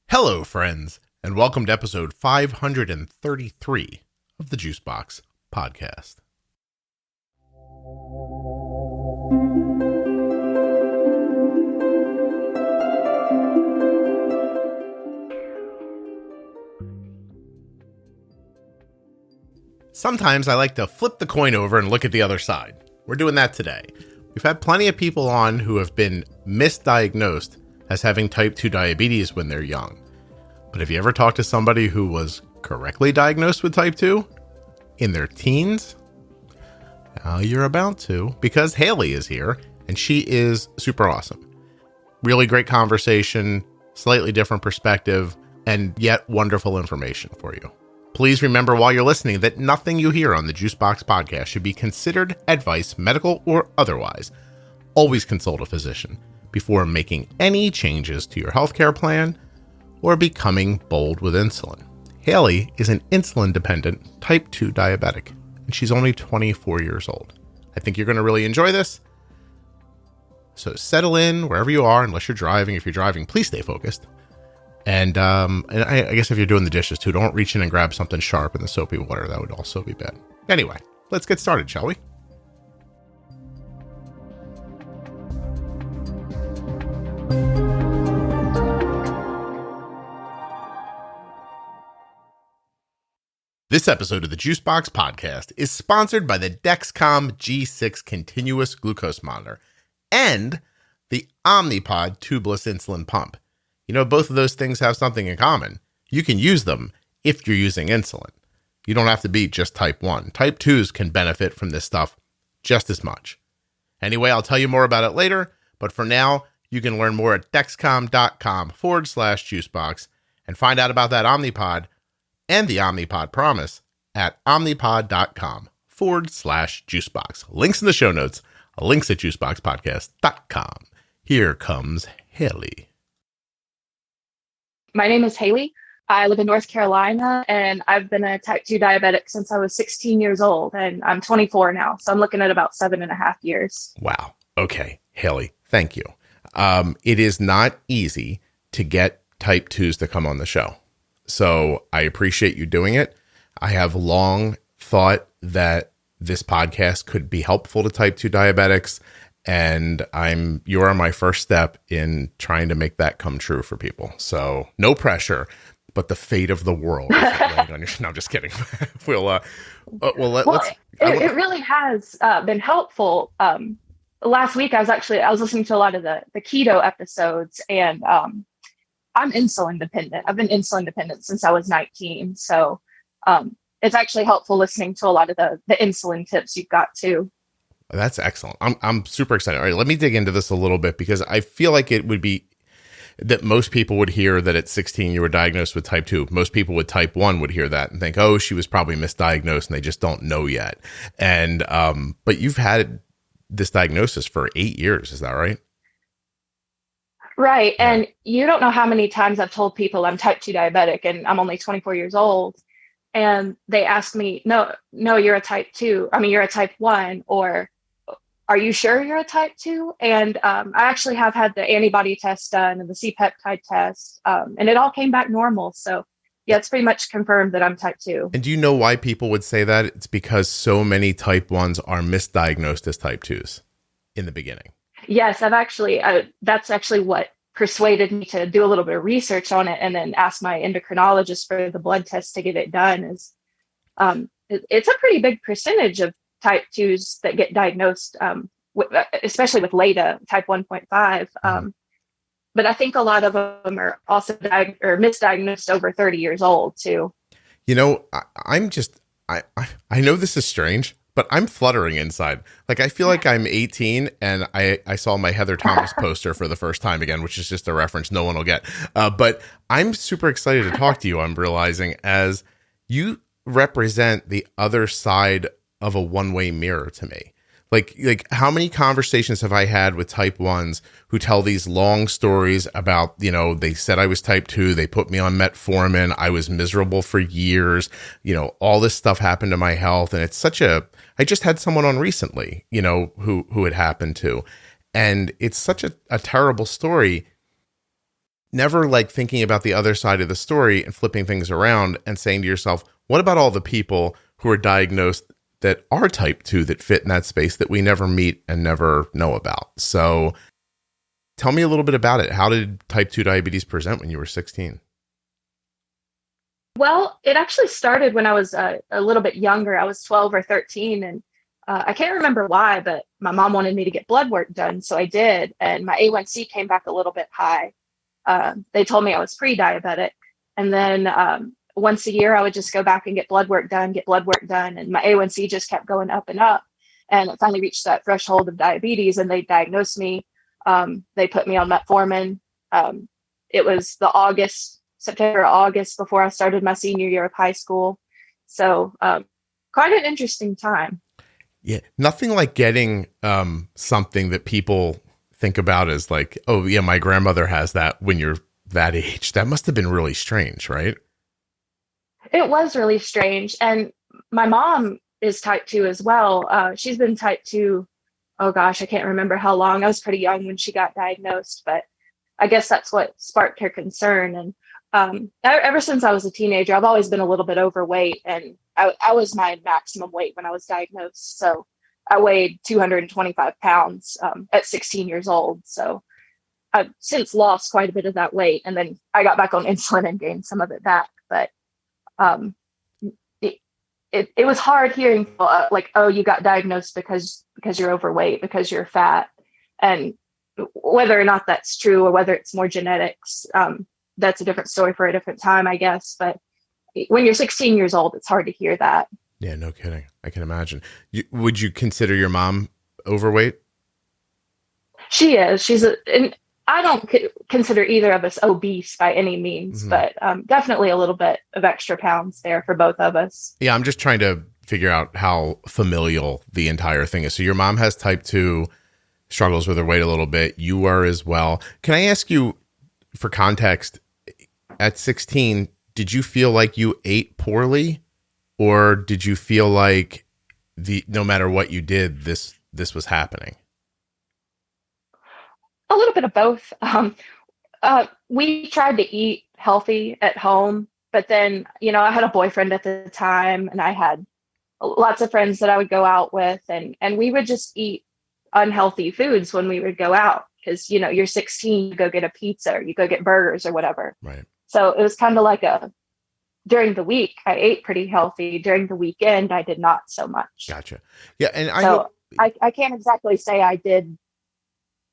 Hello, friends, and welcome to episode 533 of the Juicebox Podcast. Sometimes I like to flip the coin over and look at the other side. We're doing that today. We've had plenty of people on who have been misdiagnosed as having type 2 diabetes when they're young. But have you ever talked to somebody who was correctly diagnosed with type 2 in their teens? You're about to, because Hailey is here, and she is super awesome. Really great conversation, slightly different perspective, and yet wonderful information for you. Please remember while you're listening that nothing you hear on the Juicebox Podcast should be considered advice, medical or otherwise. Always consult a physician before making any changes to your healthcare plan or becoming bold with insulin. Hailey is an insulin-dependent type 2 diabetic, and she's only 24 years old. I think you're going to really enjoy this. So settle in wherever you are, unless you're driving. If you're driving, please stay focused. And I guess if you're doing the dishes too, don't reach in and grab something sharp in the soapy water. That would also be bad. Anyway, let's get started, shall we? This episode of the Juicebox Podcast is sponsored by the Dexcom G6 continuous glucose monitor and the Omnipod tubeless insulin pump. You know, both of those things have something in common. You can use them if you're using insulin. You don't have to be just type 1. Type 2s can benefit from this stuff just as much. Anyway, I'll tell you more about it later, but for now, you can learn more at dexcom.com/juicebox and find out about that Omnipod and the Omnipod promise at omnipod.com/juicebox. Links in the show notes, links at juiceboxpodcast.com. Here comes Hailey. My name is Hailey. I live in North Carolina, and I've been a type 2 diabetic since I was 16 years old, and I'm 24 now. So I'm looking at about 7.5 years. Wow. Okay. Hailey, thank you. It is not easy to get type 2s to come on the show. So I appreciate you doing it. I have long thought that this podcast could be helpful to type 2 diabetics, and you are my first step in trying to make that come true for people. So no pressure, but the fate of the world is laying on your. No, I'm just kidding. It really has been helpful. Last week, I was listening to a lot of the keto episodes, and I'm insulin dependent. I've been insulin dependent since I was 19. So it's actually helpful listening to a lot of the insulin tips you've got too. That's excellent. I'm super excited. All right, let me dig into this a little bit, because I feel like it would be that most people would hear that at 16 you were diagnosed with type 2. Most people with type 1 would hear that and think, oh, she was probably misdiagnosed and they just don't know yet. And but you've had this diagnosis for 8 years. Is that right? Right. And you don't know how many times I've told people I'm type 2 diabetic and I'm only 24 years old. And they ask me, no, you're a type 2. I mean, you're a type 1, or are you sure you're a type 2? And I actually have had the antibody test done and the C-peptide test, and it all came back normal. So yeah, it's pretty much confirmed that I'm type 2. And do you know why people would say that? It's because so many type 1s are misdiagnosed as type 2s in the beginning. Yes, that's actually what persuaded me to do a little bit of research on it, and then ask my endocrinologist for the blood test to get it done. It's a pretty big percentage of type 2s that get diagnosed, especially with LADA type 1.5. But I think a lot of them are also misdiagnosed over 30 years old too. You know, I know this is strange, but I'm fluttering inside. Like, I feel like I'm 18 and I saw my Heather Thomas poster for the first time again, which is just a reference no one will get. But I'm super excited to talk to you. I'm realizing, as you represent the other side of a one-way mirror to me. Like how many conversations have I had with type 1s who tell these long stories about, you know, they said I was type 2, they put me on metformin, I was miserable for years, you know, all this stuff happened to my health. And it's I just had someone on recently, you know, who it happened to. And it's such a terrible story. never like thinking about the other side of the story and flipping things around and saying to yourself, what about all the people who are diagnosed that are type 2 that fit in that space that we never meet and never know about? So tell me a little bit about it. How did type 2 diabetes present when you were 16? Well, it actually started when I was a little bit younger. I was 12 or 13, and I can't remember why, but my mom wanted me to get blood work done. So I did, and my A1c came back a little bit high. They told me I was pre-diabetic. And then once a year, I would just go back and get blood work done. And my A1c just kept going up and up. And it finally reached that threshold of diabetes, and they diagnosed me. They put me on metformin. It was September, August before I started my senior year of high school. So quite an interesting time. Yeah. Nothing like getting something that people think about as like, oh yeah, my grandmother has that when you're that age. That must have been really strange, right? It was really strange. And my mom is type 2 as well. She's been type 2, oh gosh, I can't remember how long. I was pretty young when she got diagnosed, but I guess that's what sparked her concern. And ever since I was a teenager, I've always been a little bit overweight, and I was my maximum weight when I was diagnosed. So I weighed 225 pounds at 16 years old. So I've since lost quite a bit of that weight, and then I got back on insulin and gained some of it back. But it was hard hearing like, oh, you got diagnosed because you're overweight, because you're fat, and whether or not that's true or whether it's more genetics, that's a different story for a different time, I guess. But when you're 16 years old, it's hard to hear that. Yeah, no kidding. I can imagine. Would you consider your mom overweight? She is. And I don't consider either of us obese by any means, but definitely a little bit of extra pounds there for both of us. Yeah, I'm just trying to figure out how familial the entire thing is. So your mom has type 2, struggles with her weight a little bit. You are as well. Can I ask you, for context, at 16, did you feel like you ate poorly, or did you feel like no matter what you did, this was happening? A little bit of both. We tried to eat healthy at home, but then, I had a boyfriend at the time, and I had lots of friends that I would go out with, and we would just eat unhealthy foods when we would go out, because, you're 16, you go get a pizza or you go get burgers or whatever. Right. So it was kind of like during the week, I ate pretty healthy. During the weekend, I did not so much. Gotcha. Yeah. And I can't exactly say I did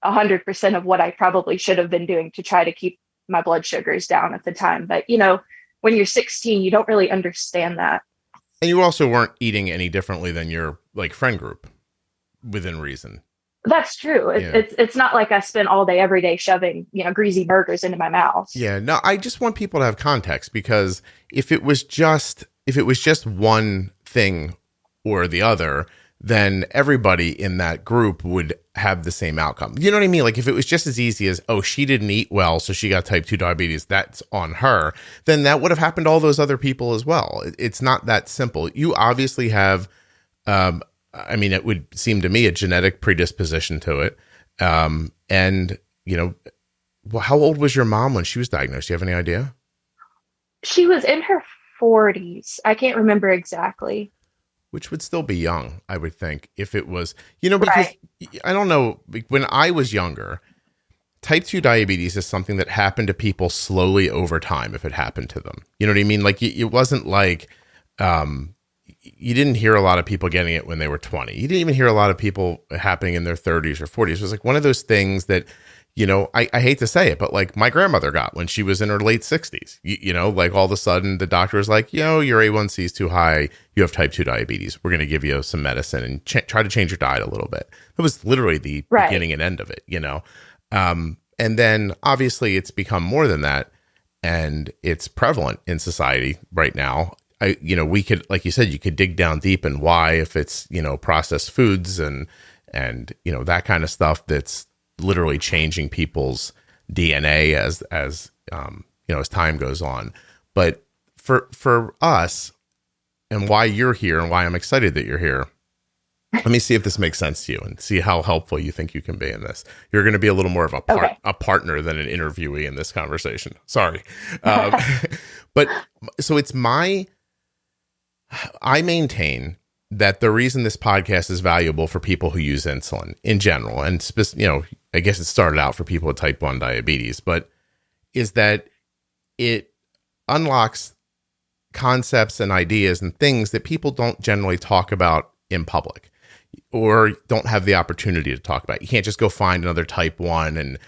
100% of what I probably should have been doing to try to keep my blood sugars down at the time. But, when you're 16, you don't really understand that. And you also weren't eating any differently than your friend group within reason. That's true. It's not like I spent all day, every day shoving, greasy burgers into my mouth. Yeah, no, I just want people to have context, because if it was just one thing or the other, then everybody in that group would have the same outcome. You know what I mean? Like if it was just as easy as, oh, she didn't eat well, so she got type 2 diabetes, that's on her, then that would have happened to all those other people as well. It's not that simple. You obviously have, it would seem to me, a genetic predisposition to it. And, how old was your mom when she was diagnosed? Do you have any idea? She was in her 40s. I can't remember exactly. Which would still be young, I would think, if it was, because right. I don't know, when I was younger, type 2 diabetes is something that happened to people slowly over time if it happened to them. You know what I mean? Like it wasn't like, you didn't hear a lot of people getting it when they were 20. You didn't even hear a lot of people happening in their 30s or 40s. It was like one of those things that, I hate to say it, but like my grandmother got when she was in her late 60s. Like all of a sudden the doctor was like, your A1c is too high. You have type 2 diabetes. We're going to give you some medicine and try to change your diet a little bit. It was literally the beginning and end of it, and then obviously it's become more than that, and it's prevalent in society right now. We could, like you said, you could dig down deep and why, if it's, processed foods and that kind of stuff that's literally changing people's DNA as time goes on. But for us, and why you're here and why I'm excited that you're here, let me see if this makes sense to you and see how helpful you think you can be in this. You're going to be a little more of a partner than an interviewee in this conversation. Sorry. But so I maintain that the reason this podcast is valuable for people who use insulin in general, and I guess it started out for people with type 1 diabetes, but is that it unlocks concepts and ideas and things that people don't generally talk about in public or don't have the opportunity to talk about. You can't just go find another type 1 and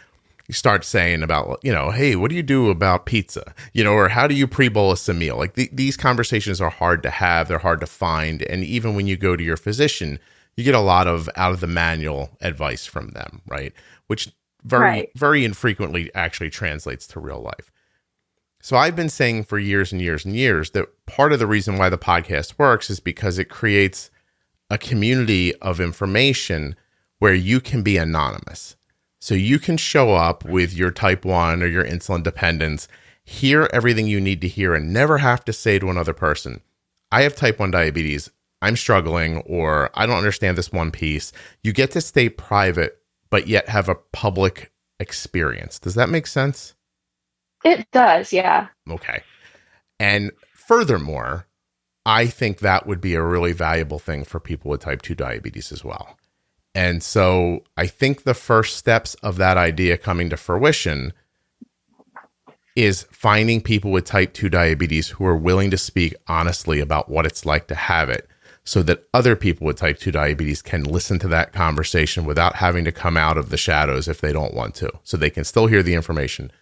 you start saying about, hey, what do you do about pizza? Or how do you pre-bolus a meal? Like these conversations are hard to have. They're hard to find. And even when you go to your physician, you get a lot of out of the manual advice from them, right? Which very infrequently actually translates to real life. So I've been saying for years and years and years that part of the reason why the podcast works is because it creates a community of information where you can be anonymous. So you can show up with your type 1 or your insulin dependence, hear everything you need to hear, and never have to say to another person, I have type 1 diabetes, I'm struggling, or I don't understand this one piece. You get to stay private, but yet have a public experience. Does that make sense? It does, yeah. Okay. And furthermore, I think that would be a really valuable thing for people with type 2 diabetes as well. And so I think the first steps of that idea coming to fruition is finding people with type 2 diabetes who are willing to speak honestly about what it's like to have it, so that other people with type 2 diabetes can listen to that conversation without having to come out of the shadows if they don't want to. So they can still hear the information,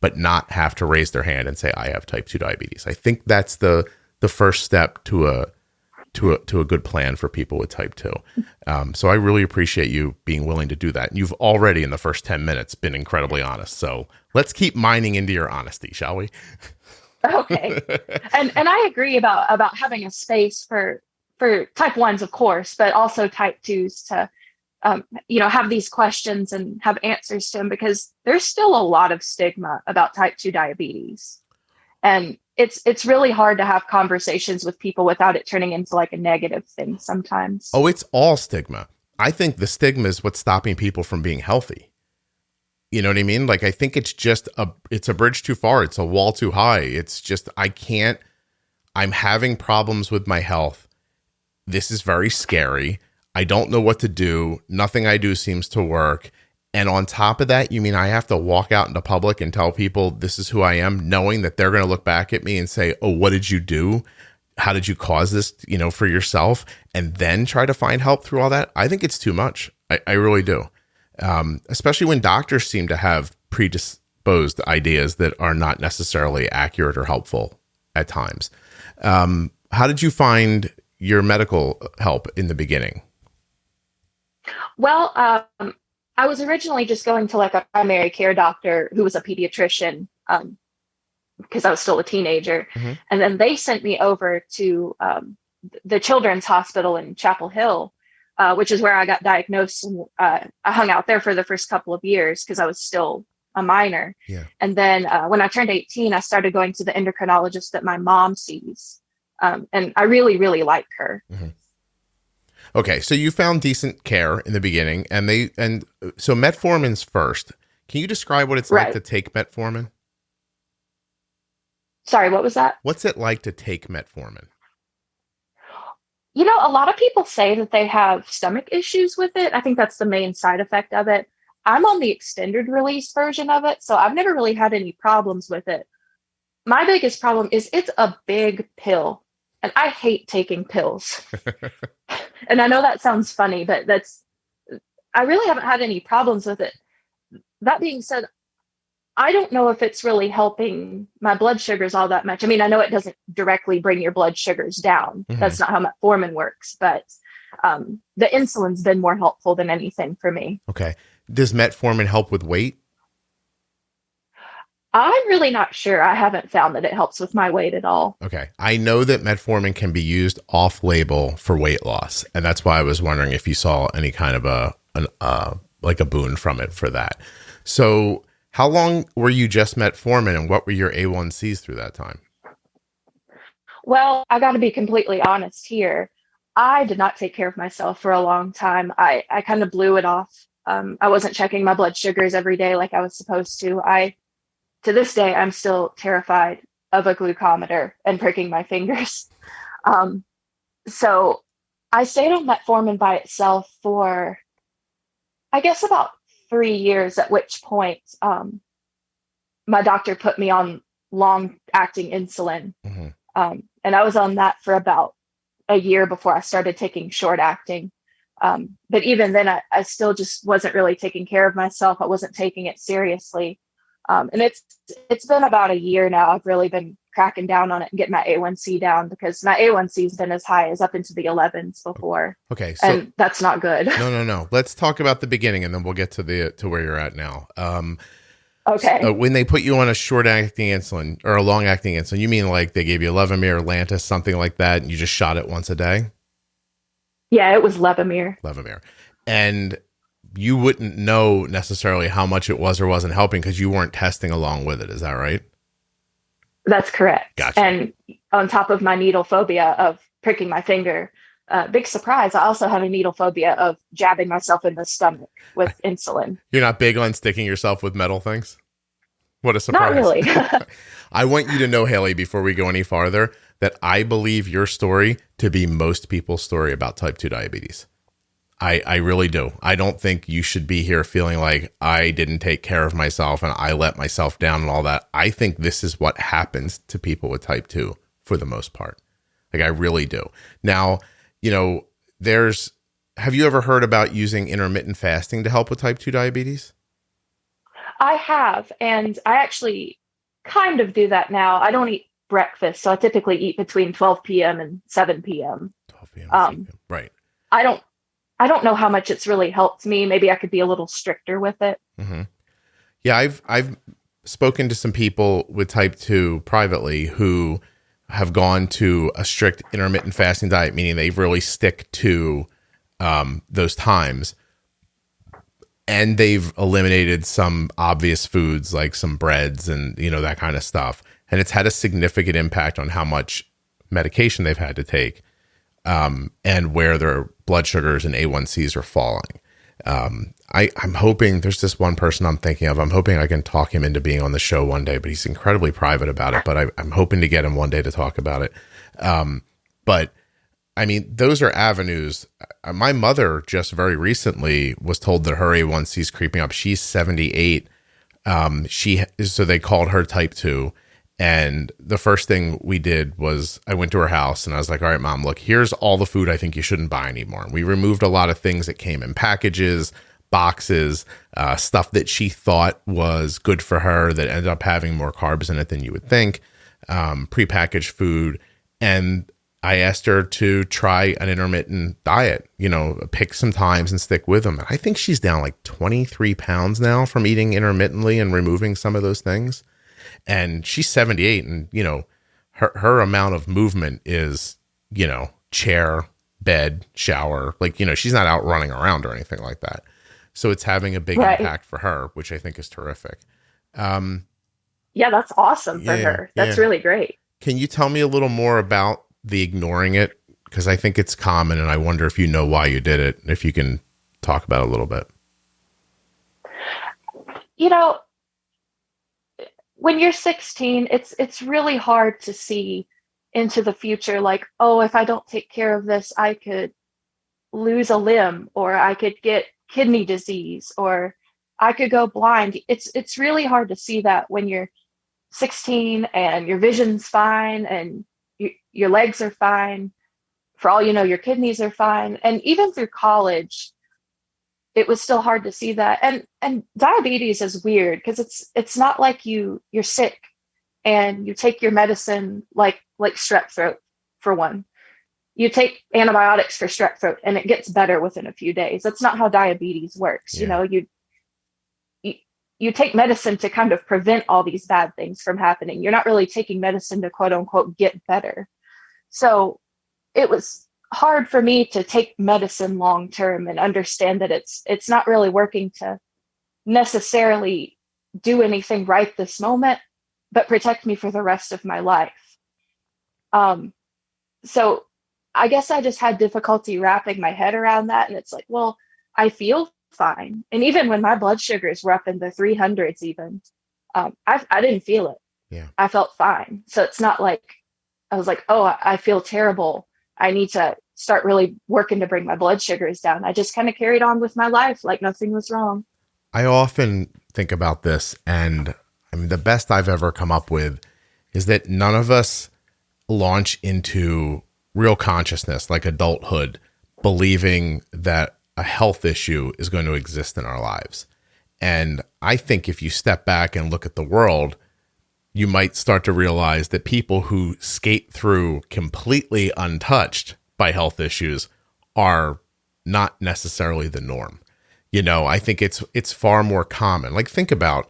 but not have to raise their hand and say, I have type 2 diabetes. I think that's the first step to a good plan for people with type 2. So I really appreciate you being willing to do that. And you've already in the first 10 minutes been incredibly honest. So let's keep mining into your honesty, shall we? Okay. And I agree about having a space for type 1s, of course, but also type 2s to, have these questions and have answers to them, because there's still a lot of stigma about type 2 diabetes. And it's really hard to have conversations with people without it turning into like a negative thing sometimes. Oh, it's all stigma. I think the stigma is what's stopping people from being healthy. You know what I mean? Like, I think it's just it's a bridge too far. It's a wall too high. It's just, I'm having problems with my health. This is very scary. I don't know what to do. Nothing I do seems to work. And on top of that, you mean I have to walk out into public and tell people this is who I am, knowing that they're going to look back at me and say, oh, what did you do? How did you cause this, for yourself? And then try to find help through all that? I think it's too much. I really do. Especially when doctors seem to have predisposed ideas that are not necessarily accurate or helpful at times. How did you find your medical help in the beginning? Well, I was originally just going to like a primary care doctor who was a pediatrician, because I was still a teenager. Mm-hmm. And then they sent me over to the Children's Hospital in Chapel Hill, which is where I got diagnosed. And I hung out there for the first couple of years because I was still a minor. Yeah. And then when I turned 18, I started going to the endocrinologist that my mom sees. And I really, really like her. Mm-hmm. Okay, so you found decent care in the beginning, and so metformin's first. Can you describe what it's like to take metformin? Sorry, what was that? What's it like to take metformin? A lot of people say that they have stomach issues with it. I think that's the main side effect of it. I'm on the extended release version of it, so I've never really had any problems with it. My biggest problem is it's a big pill, and I hate taking pills. And I know that sounds funny, but I really haven't had any problems with it. That being said, I don't know if it's really helping my blood sugars all that much. I mean, I know it doesn't directly bring your blood sugars down. Mm-hmm. That's not how metformin works, but the insulin's been more helpful than anything for me. Okay. Does metformin help with weight? I'm really not sure. I haven't found that it helps with my weight at all. Okay. I know that metformin can be used off-label for weight loss, and that's why I was wondering if you saw any kind of a boon from it for that. So how long were you just metformin, and what were your A1Cs through that time? Well, I got to be completely honest here. I did not take care of myself for a long time. I kind of blew it off. I wasn't checking my blood sugars every day like I was supposed to. To this day, I'm still terrified of a glucometer and pricking my fingers. So I stayed on metformin by itself for, I guess, about 3 years, at which point my doctor put me on long-acting insulin. And I was on that for about a year before I started taking short-acting. But even then, I still just wasn't really taking care of myself. I wasn't taking it seriously. And it's been about a year now. I've really been cracking down on it and getting my A1c down, because my A1c has been as high as up into the 11s before. Okay. So, and that's not good. No. Let's talk about the beginning, and then we'll get to where you're at now. Okay. So, when they put you on a short-acting insulin or a long-acting insulin, you mean like they gave you Levemir, Lantus, something like that, and you just shot it once a day? Yeah, it was Levemir. And you wouldn't know necessarily how much it was or wasn't helping because you weren't testing along with it. Is that right? That's correct. Gotcha. And on top of my needle phobia of pricking my finger, big surprise, I also have a needle phobia of jabbing myself in the stomach with insulin. You're not big on sticking yourself with metal things? What a surprise. Not really. I want you to know, Hailey, before we go any farther, that I believe your story to be most people's story about type 2 diabetes. I really do. I don't think you should be here feeling like I didn't take care of myself and I let myself down and all that. I think this is what happens to people with type 2 for the most part. Like, I really do. Now, have you ever heard about using intermittent fasting to help with type 2 diabetes? I have, and I actually kind of do that now. I don't eat breakfast, so I typically eat between 12 p.m. and 7 p.m. 12 p.m. and 7 p.m. Right. I don't know how much it's really helped me. Maybe I could be a little stricter with it. Mm-hmm. Yeah, I've spoken to some people with type 2 privately who have gone to a strict intermittent fasting diet, meaning they really stick to those times. And they've eliminated some obvious foods like some breads and, that kind of stuff. And it's had a significant impact on how much medication they've had to take and where their blood sugars and A1Cs are falling. I'm hoping there's this one person I'm thinking of. I'm hoping I can talk him into being on the show one day, but he's incredibly private about it. But I'm hoping to get him one day to talk about it. But I mean, those are avenues. My mother just very recently was told that her A1C is creeping up. She's 78. So they called her type 2. And the first thing we did was I went to her house and I was like, all right, Mom, look, here's all the food I think you shouldn't buy anymore. And we removed a lot of things that came in packages, boxes, stuff that she thought was good for her that ended up having more carbs in it than you would think, prepackaged food. And I asked her to try an intermittent diet, pick some times and stick with them. And I think she's down like 23 pounds now from eating intermittently and removing some of those things. And she's 78 and, her amount of movement is, chair, bed, shower, she's not out running around or anything like that. So it's having a big impact for her, which I think is terrific. Yeah, that's awesome for her. That's really great. Can you tell me a little more about the ignoring it? Because I think it's common and I wonder if you know why you did it, if you can talk about it a little bit. When you're 16, it's really hard to see into the future, like, oh, if I don't take care of this, I could lose a limb, or I could get kidney disease, or I could go blind. It's really hard to see that when you're 16 and your vision's fine and your legs are fine. For all you know, your kidneys are fine. And even through college, it was still hard to see that. And diabetes is weird because it's not like you're sick and you take your medicine like strep throat, for one. You take antibiotics for strep throat and it gets better within a few days. That's not how diabetes works. Yeah. You take medicine to kind of prevent all these bad things from happening. You're not really taking medicine to quote unquote get better. So it was hard for me to take medicine long term and understand that it's not really working to necessarily do anything right this moment, but protect me for the rest of my life. So I guess I just had difficulty wrapping my head around that. And it's like, well, I feel fine. And even when my blood sugars were up in the 300s, even, I didn't feel it. Yeah. I felt fine. So it's not like I was like, oh, I feel terrible. I need to start really working to bring my blood sugars down. I just kind of carried on with my life like nothing was wrong. I often think about this, and I mean, the best I've ever come up with is that none of us launch into real consciousness, like adulthood, believing that a health issue is going to exist in our lives. And I think if you step back and look at the world, you might start to realize that people who skate through completely untouched by health issues are not necessarily the norm. I think it's far more common. Like, think about,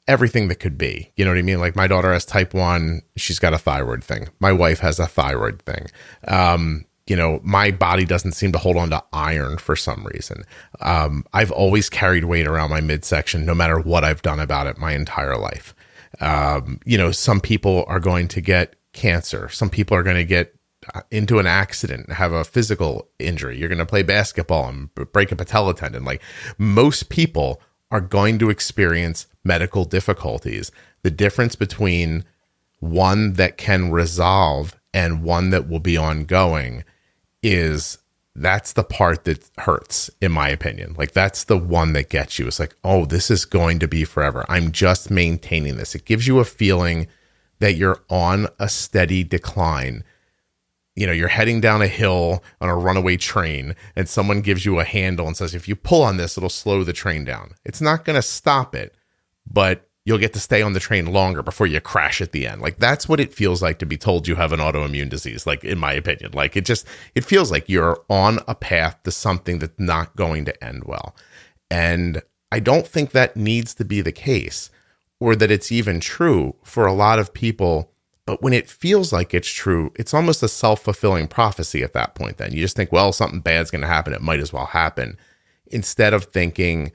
everything that could be, you know what I mean? Like, my daughter has type 1, she's got a thyroid thing. My wife has a thyroid thing. My body doesn't seem to hold on to iron for some reason. I've always carried weight around my midsection, no matter what I've done about it my entire life. Some people are going to get cancer. Some people are going to get into an accident, have a physical injury. You're going to play basketball and break a patella tendon. Like, most people are going to experience medical difficulties. The difference between one that can resolve and one that will be ongoing is that's the part that hurts, in my opinion. Like, that's the one that gets you. It's like, oh, this is going to be forever. I'm just maintaining this. It gives you a feeling that you're on a steady decline. You're heading down a hill on a runaway train, and someone gives you a handle and says, if you pull on this, it'll slow the train down. It's not going to stop it, but you'll get to stay on the train longer before you crash at the end. Like, that's what it feels like to be told you have an autoimmune disease. Like, in my opinion, like, it feels like you're on a path to something that's not going to end well. And I don't think that needs to be the case, or that it's even true for a lot of people. But when it feels like it's true, it's almost a self-fulfilling prophecy at that point. Then you just think, well, something bad's going to happen. It might as well happen. Instead of thinking,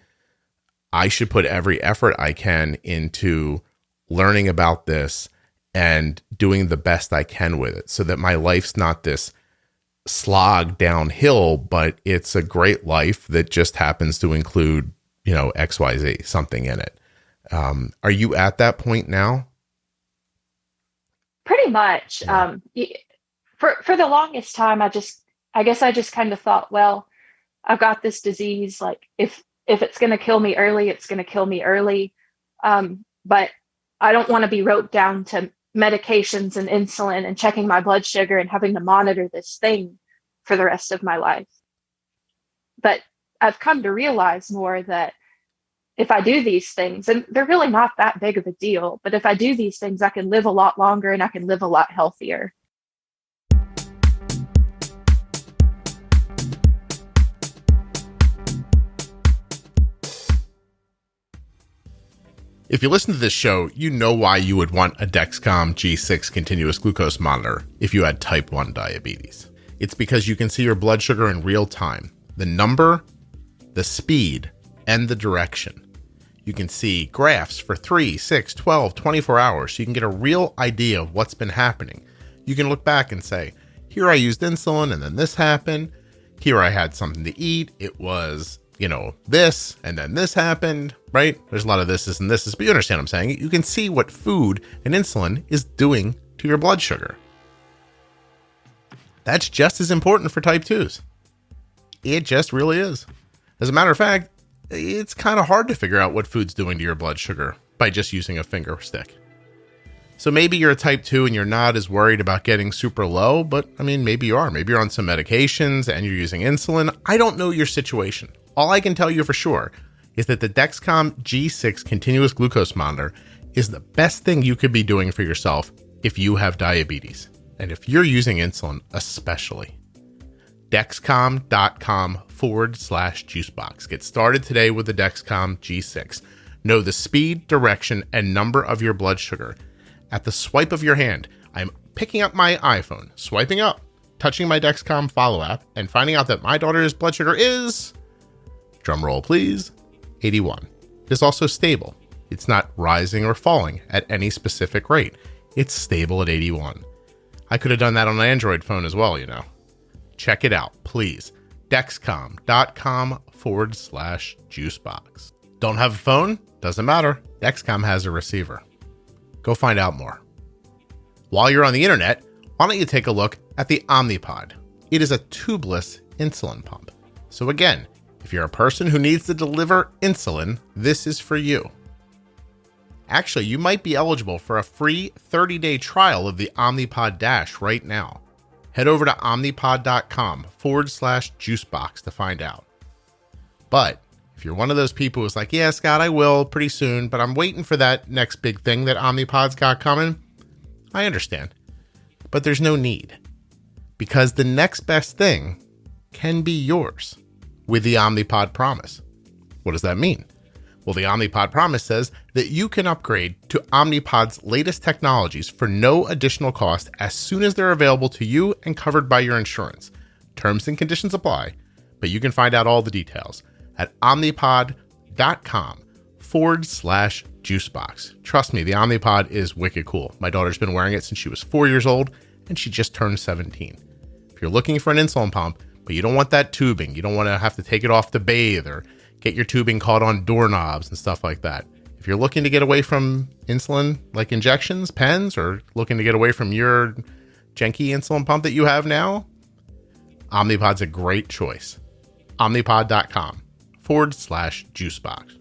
I should put every effort I can into learning about this and doing the best I can with it, so that my life's not this slog downhill, but it's a great life that just happens to include, XYZ, something in it. Are you at that point now? Pretty much. Yeah. For the longest time, I guess I just kind of thought, well, I've got this disease. Like, if it's going to kill me early, it's going to kill me early. But I don't want to be roped down to medications and insulin and checking my blood sugar and having to monitor this thing for the rest of my life. But I've come to realize more that if I do these things, and they're really not that big of a deal, but if I do these things, I can live a lot longer and I can live a lot healthier. If you listen to this show, you know why you would want a Dexcom G6 continuous glucose monitor if you had type 1 diabetes. It's because you can see your blood sugar in real time, the number, the speed, and the direction. You can see graphs for 3, 6, 12, 24 hours, so you can get a real idea of what's been happening. You can look back and say, here I used insulin and then this happened. Here I had something to eat. It was, this, and then this happened, right? There's a lot of thises and thises, but you understand what I'm saying. You can see what food and insulin is doing to your blood sugar. That's just as important for type 2s. It just really is. As a matter of fact, it's kind of hard to figure out what food's doing to your blood sugar by just using a finger stick. So maybe you're a type 2 and you're not as worried about getting super low, but maybe you are. Maybe you're on some medications and you're using insulin. I don't know your situation. All I can tell you for sure is that the Dexcom G6 continuous glucose monitor is the best thing you could be doing for yourself if you have diabetes. And if you're using insulin, especially. Dexcom.com/juicebox. Get started today with the Dexcom G6. Know the speed, direction, and number of your blood sugar at the swipe of your hand. I'm picking up my iPhone, swiping up, touching my Dexcom Follow app, and finding out that my daughter's blood sugar is, drumroll please, 81. It's also stable. It's not rising or falling at any specific rate. It's stable at 81. I could have done that on an Android phone as well, Check it out, please. Dexcom.com/juicebox. Don't have a phone? Doesn't matter. Dexcom has a receiver. Go find out more. While you're on the internet, why don't you take a look at the Omnipod? It is a tubeless insulin pump. So again, if you're a person who needs to deliver insulin, this is for you. Actually, you might be eligible for a free 30-day trial of the Omnipod Dash right now. Head over to omnipod.com/juicebox to find out. But if you're one of those people who's like, yeah, Scott, I will pretty soon, but I'm waiting for that next big thing that Omnipod's got coming, I understand. But there's no need, because the next best thing can be yours with the Omnipod Promise. What does that mean? Well, the Omnipod Promise says that you can upgrade to Omnipod's latest technologies for no additional cost as soon as they're available to you and covered by your insurance. Terms and conditions apply, but you can find out all the details at omnipod.com/juicebox. Trust me, the Omnipod is wicked cool. My daughter's been wearing it since she was 4 years old, and she just turned 17. If you're looking for an insulin pump, but you don't want that tubing, you don't want to have to take it off to bathe or get your tubing caught on doorknobs and stuff like that. If you're looking to get away from insulin, like injections, pens, or looking to get away from your janky insulin pump that you have now, Omnipod's a great choice. Omnipod.com/juicebox.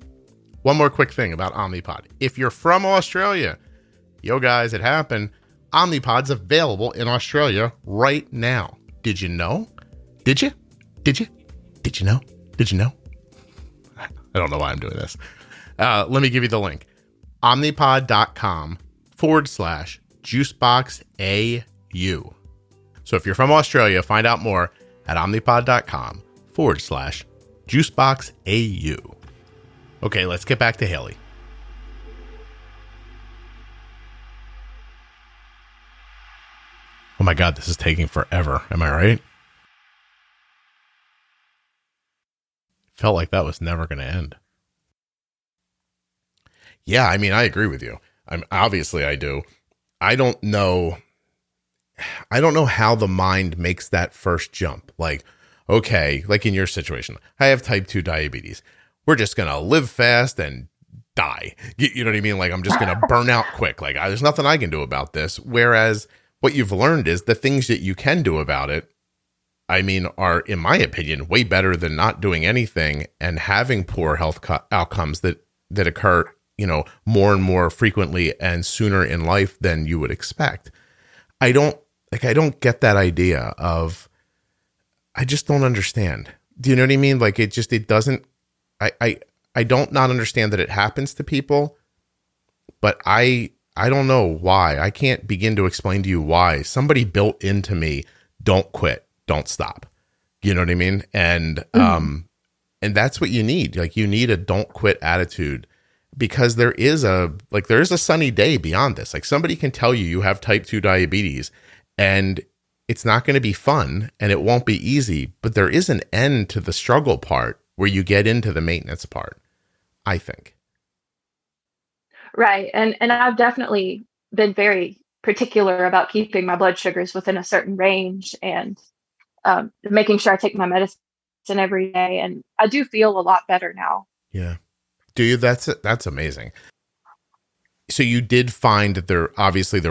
One more quick thing about Omnipod. If you're from Australia, yo guys, it happened. Omnipod's available in Australia right now. Did you know? Did you? Did you? Did you know? Did you know? I don't know why I'm doing this. Let me give you the link. Omnipod.com/juiceboxau. So if you're from Australia, find out more at omnipod.com/juiceboxau. Okay, let's get back to Hailey. Oh my God, this is taking forever. Am I right? Felt like that was never going to end. Yeah, I mean, I agree with you. Obviously I do. I don't know how the mind makes that first jump. Like, okay, like in your situation, I have type 2 diabetes. We're just going to live fast and die. You know what I mean? Like, I'm just going to burn out quick. Like, there's nothing I can do about this. Whereas what you've learned is the things that you can do about it, I mean, are, in my opinion, way better than not doing anything and having poor health outcomes that occur, more and more frequently and sooner in life than you would expect. I don't get that idea of, I just don't understand. Do you know what I mean? Like, it doesn't, I don't not understand that it happens to people, but I don't know why. I can't begin to explain to you why. Somebody built into me, don't quit. Don't stop. You know what I mean? And, and that's what you need. Like, you need a don't quit attitude, because there is a sunny day beyond this. Like, somebody can tell you have type 2 diabetes and it's not going to be fun and it won't be easy, but there is an end to the struggle part where you get into the maintenance part, I think. Right. And I've definitely been very particular about keeping my blood sugars within a certain range and making sure I take my medicine every day. And I do feel a lot better now. Yeah. Do you? That's amazing. So you did find that there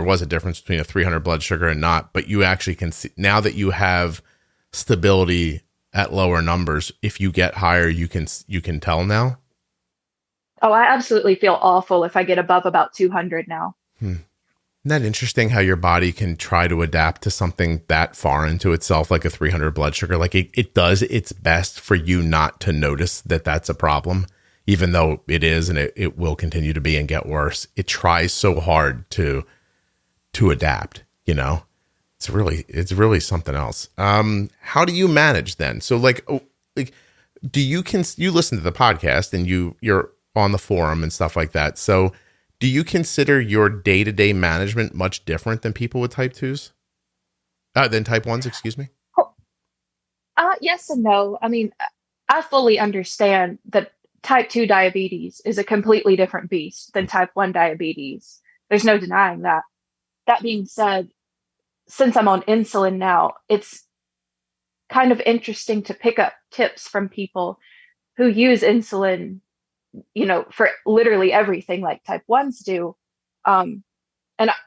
was a difference between a 300 blood sugar and not, but you actually can see now that you have stability at lower numbers. If you get higher, you can tell now. Oh, I absolutely feel awful if I get above about 200 now. Isn't that interesting how your body can try to adapt to something that far into itself, like a 300 blood sugar? Like, it does its best for you not to notice that that's a problem, even though it is, and it will continue to be and get worse. It tries so hard to adapt, It's really something else. How do you manage then? So do you listen to the podcast and you're on the forum and stuff like that. So do you consider your day-to-day management much different than people with type 2s? Than type 1s, excuse me? Yes and no. I mean, I fully understand that type 2 diabetes is a completely different beast than type 1 diabetes. There's no denying that. That being said, since I'm on insulin now, it's kind of interesting to pick up tips from people who use insulin, for literally everything like type 1s do. And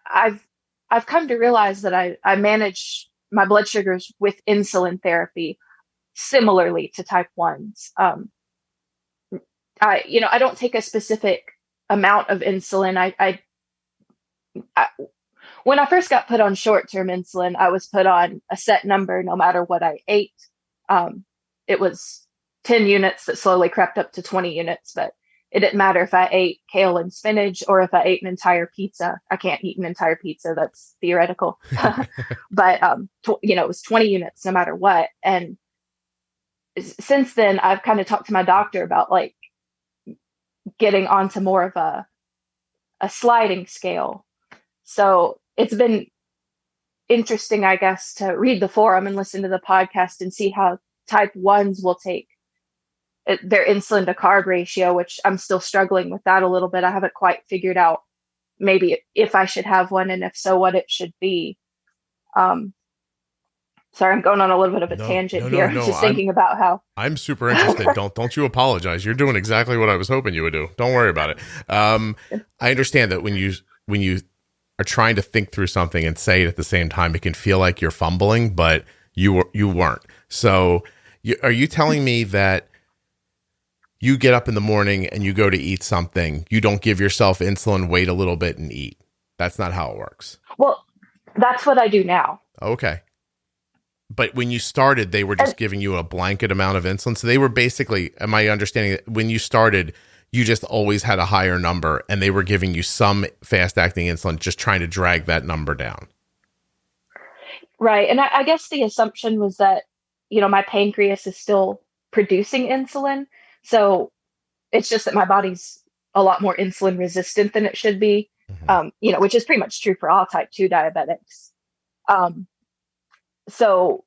I've come to realize that I manage my blood sugars with insulin therapy similarly to type 1s. I don't take a specific amount of insulin. I when I first got put on short-term insulin, I was put on a set number no matter what I ate. It was 10 units that slowly crept up to 20 units, but it didn't matter if I ate kale and spinach or if I ate an entire pizza. I can't eat an entire pizza. That's theoretical. But, it was 20 units no matter what. And since then, I've kind of talked to my doctor about like getting onto more of a sliding scale. So it's been interesting, I guess, to read the forum and listen to the podcast and see how type 1s will take their insulin to carb ratio, which I'm still struggling with that a little bit. I haven't quite figured out maybe if I should have one, and if so, what it should be. Sorry, I'm going on a little bit of a tangent here. I'm just thinking about how I'm super interested. Don't you apologize. You're doing exactly what I was hoping you would do. Don't worry about it. I understand that when you are trying to think through something and say it at the same time, it can feel like you're fumbling, but you weren't. So are you telling me that you get up in the morning and you go to eat something, you don't give yourself insulin, wait a little bit and eat? That's not how it works. Well, that's what I do now. Okay. But when you started, they were just giving you a blanket amount of insulin. So they were basically, am I understanding that when you started, you just always had a higher number and they were giving you some fast acting insulin, just trying to drag that number down? Right. And I guess the assumption was that, my pancreas is still producing insulin. So it's just that my body's a lot more insulin resistant than it should be, which is pretty much true for all type 2 diabetics. So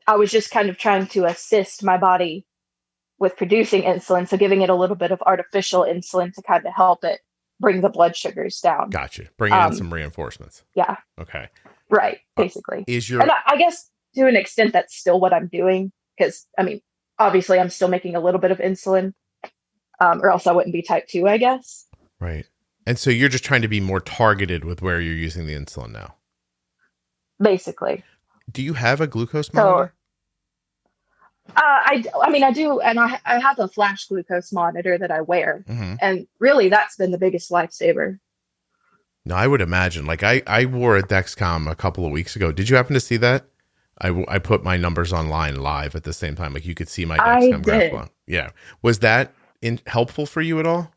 I was just kind of trying to assist my body with producing insulin. So giving it a little bit of artificial insulin to kind of help it bring the blood sugars down. Gotcha. Bringing in some reinforcements. Yeah. Okay. Right. Basically. And I guess to an extent, that's still what I'm doing. Because, obviously I'm still making a little bit of insulin, or else I wouldn't be type 2, I guess. Right. And so you're just trying to be more targeted with where you're using the insulin now. Basically. Do you have a glucose monitor? I do. And I have a flash glucose monitor that I wear. Mm-hmm. And really that's been the biggest lifesaver. No, I would imagine. Like I wore a Dexcom a couple of weeks ago. Did you happen to see that? I put my numbers online live at the same time. Like you could see my Dexcom graph. Yeah. Was that helpful for you at all?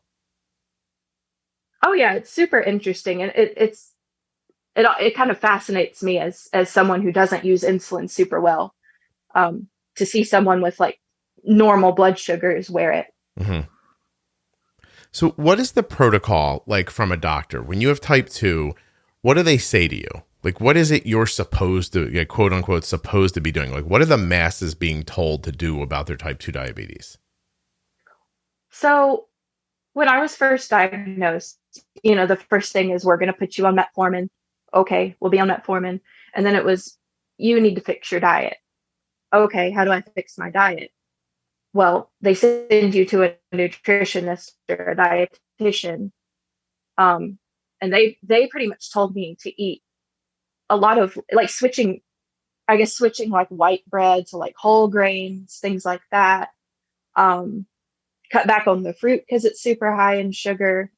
Oh yeah. It's super interesting. And it kind of fascinates me as someone who doesn't use insulin super well, to see someone with like normal blood sugars wear it. Mm-hmm. So what is the protocol like from a doctor? When you have type 2, what do they say to you? Like, what is it you're supposed to, quote unquote, supposed to be doing? Like, what are the masses being told to do about their type 2 diabetes? So when I was first diagnosed, the first thing is we're going to put you on metformin. Okay, we'll be on metformin. And then it was, you need to fix your diet. Okay, how do I fix my diet? Well, they send you to a nutritionist or a dietitian. And they pretty much told me to eat a lot of like switching like white bread to like whole grains, things like that. Cut back on the fruit because it's super high in sugar.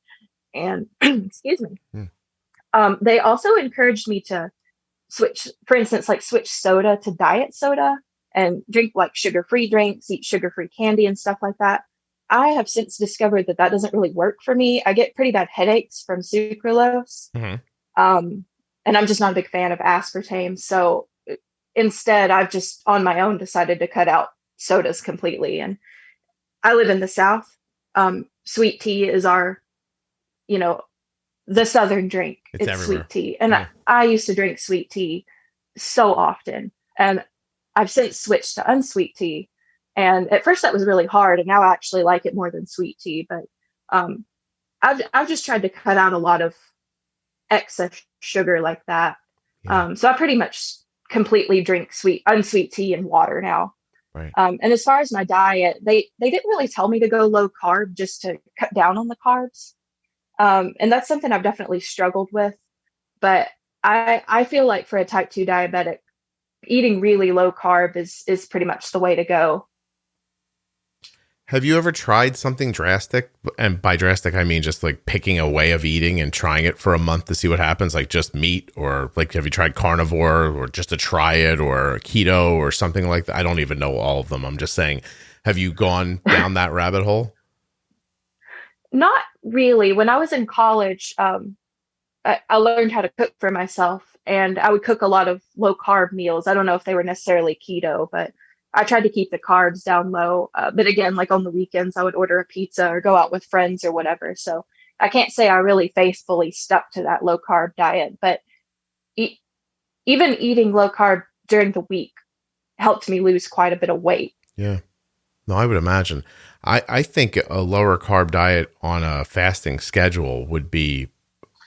And excuse me. They also encouraged me to switch, for instance, like switch soda to diet soda and drink like sugar-free drinks, eat sugar-free candy and stuff like that. I have since discovered that doesn't really work for me. I get pretty bad headaches from sucralose. Mm-hmm. And I'm just not a big fan of aspartame. So instead, I've just on my own decided to cut out sodas completely. And I live in the South. Sweet tea is our, the Southern drink. It's sweet tea. And yeah. I used to drink sweet tea so often. And I've since switched to unsweet tea. And at first that was really hard. And now I actually like it more than sweet tea. But I've just tried to cut out a lot of excess sugar like that. Yeah. So I pretty much completely drink unsweet tea and water now. Right. And as far as my diet, they didn't really tell me to go low carb, just to cut down on the carbs. And that's something I've definitely struggled with. But I feel like for a type 2 diabetic, eating really low carb is pretty much the way to go. Have you ever tried something drastic? And by drastic, I mean just like picking a way of eating and trying it for a month to see what happens, like just meat, or like have you tried carnivore, or just to try it, or keto or something like that? I don't even know all of them. I'm just saying, have you gone down that rabbit hole? Not really. When I was in college, I learned how to cook for myself, and I would cook a lot of low carb meals. I don't know if they were necessarily keto, but I tried to keep the carbs down low. But again, like on the weekends, I would order a pizza or go out with friends or whatever. So I can't say I really faithfully stuck to that low carb diet, but even eating low carb during the week helped me lose quite a bit of weight. Yeah. No, I would imagine. I think a lower carb diet on a fasting schedule would be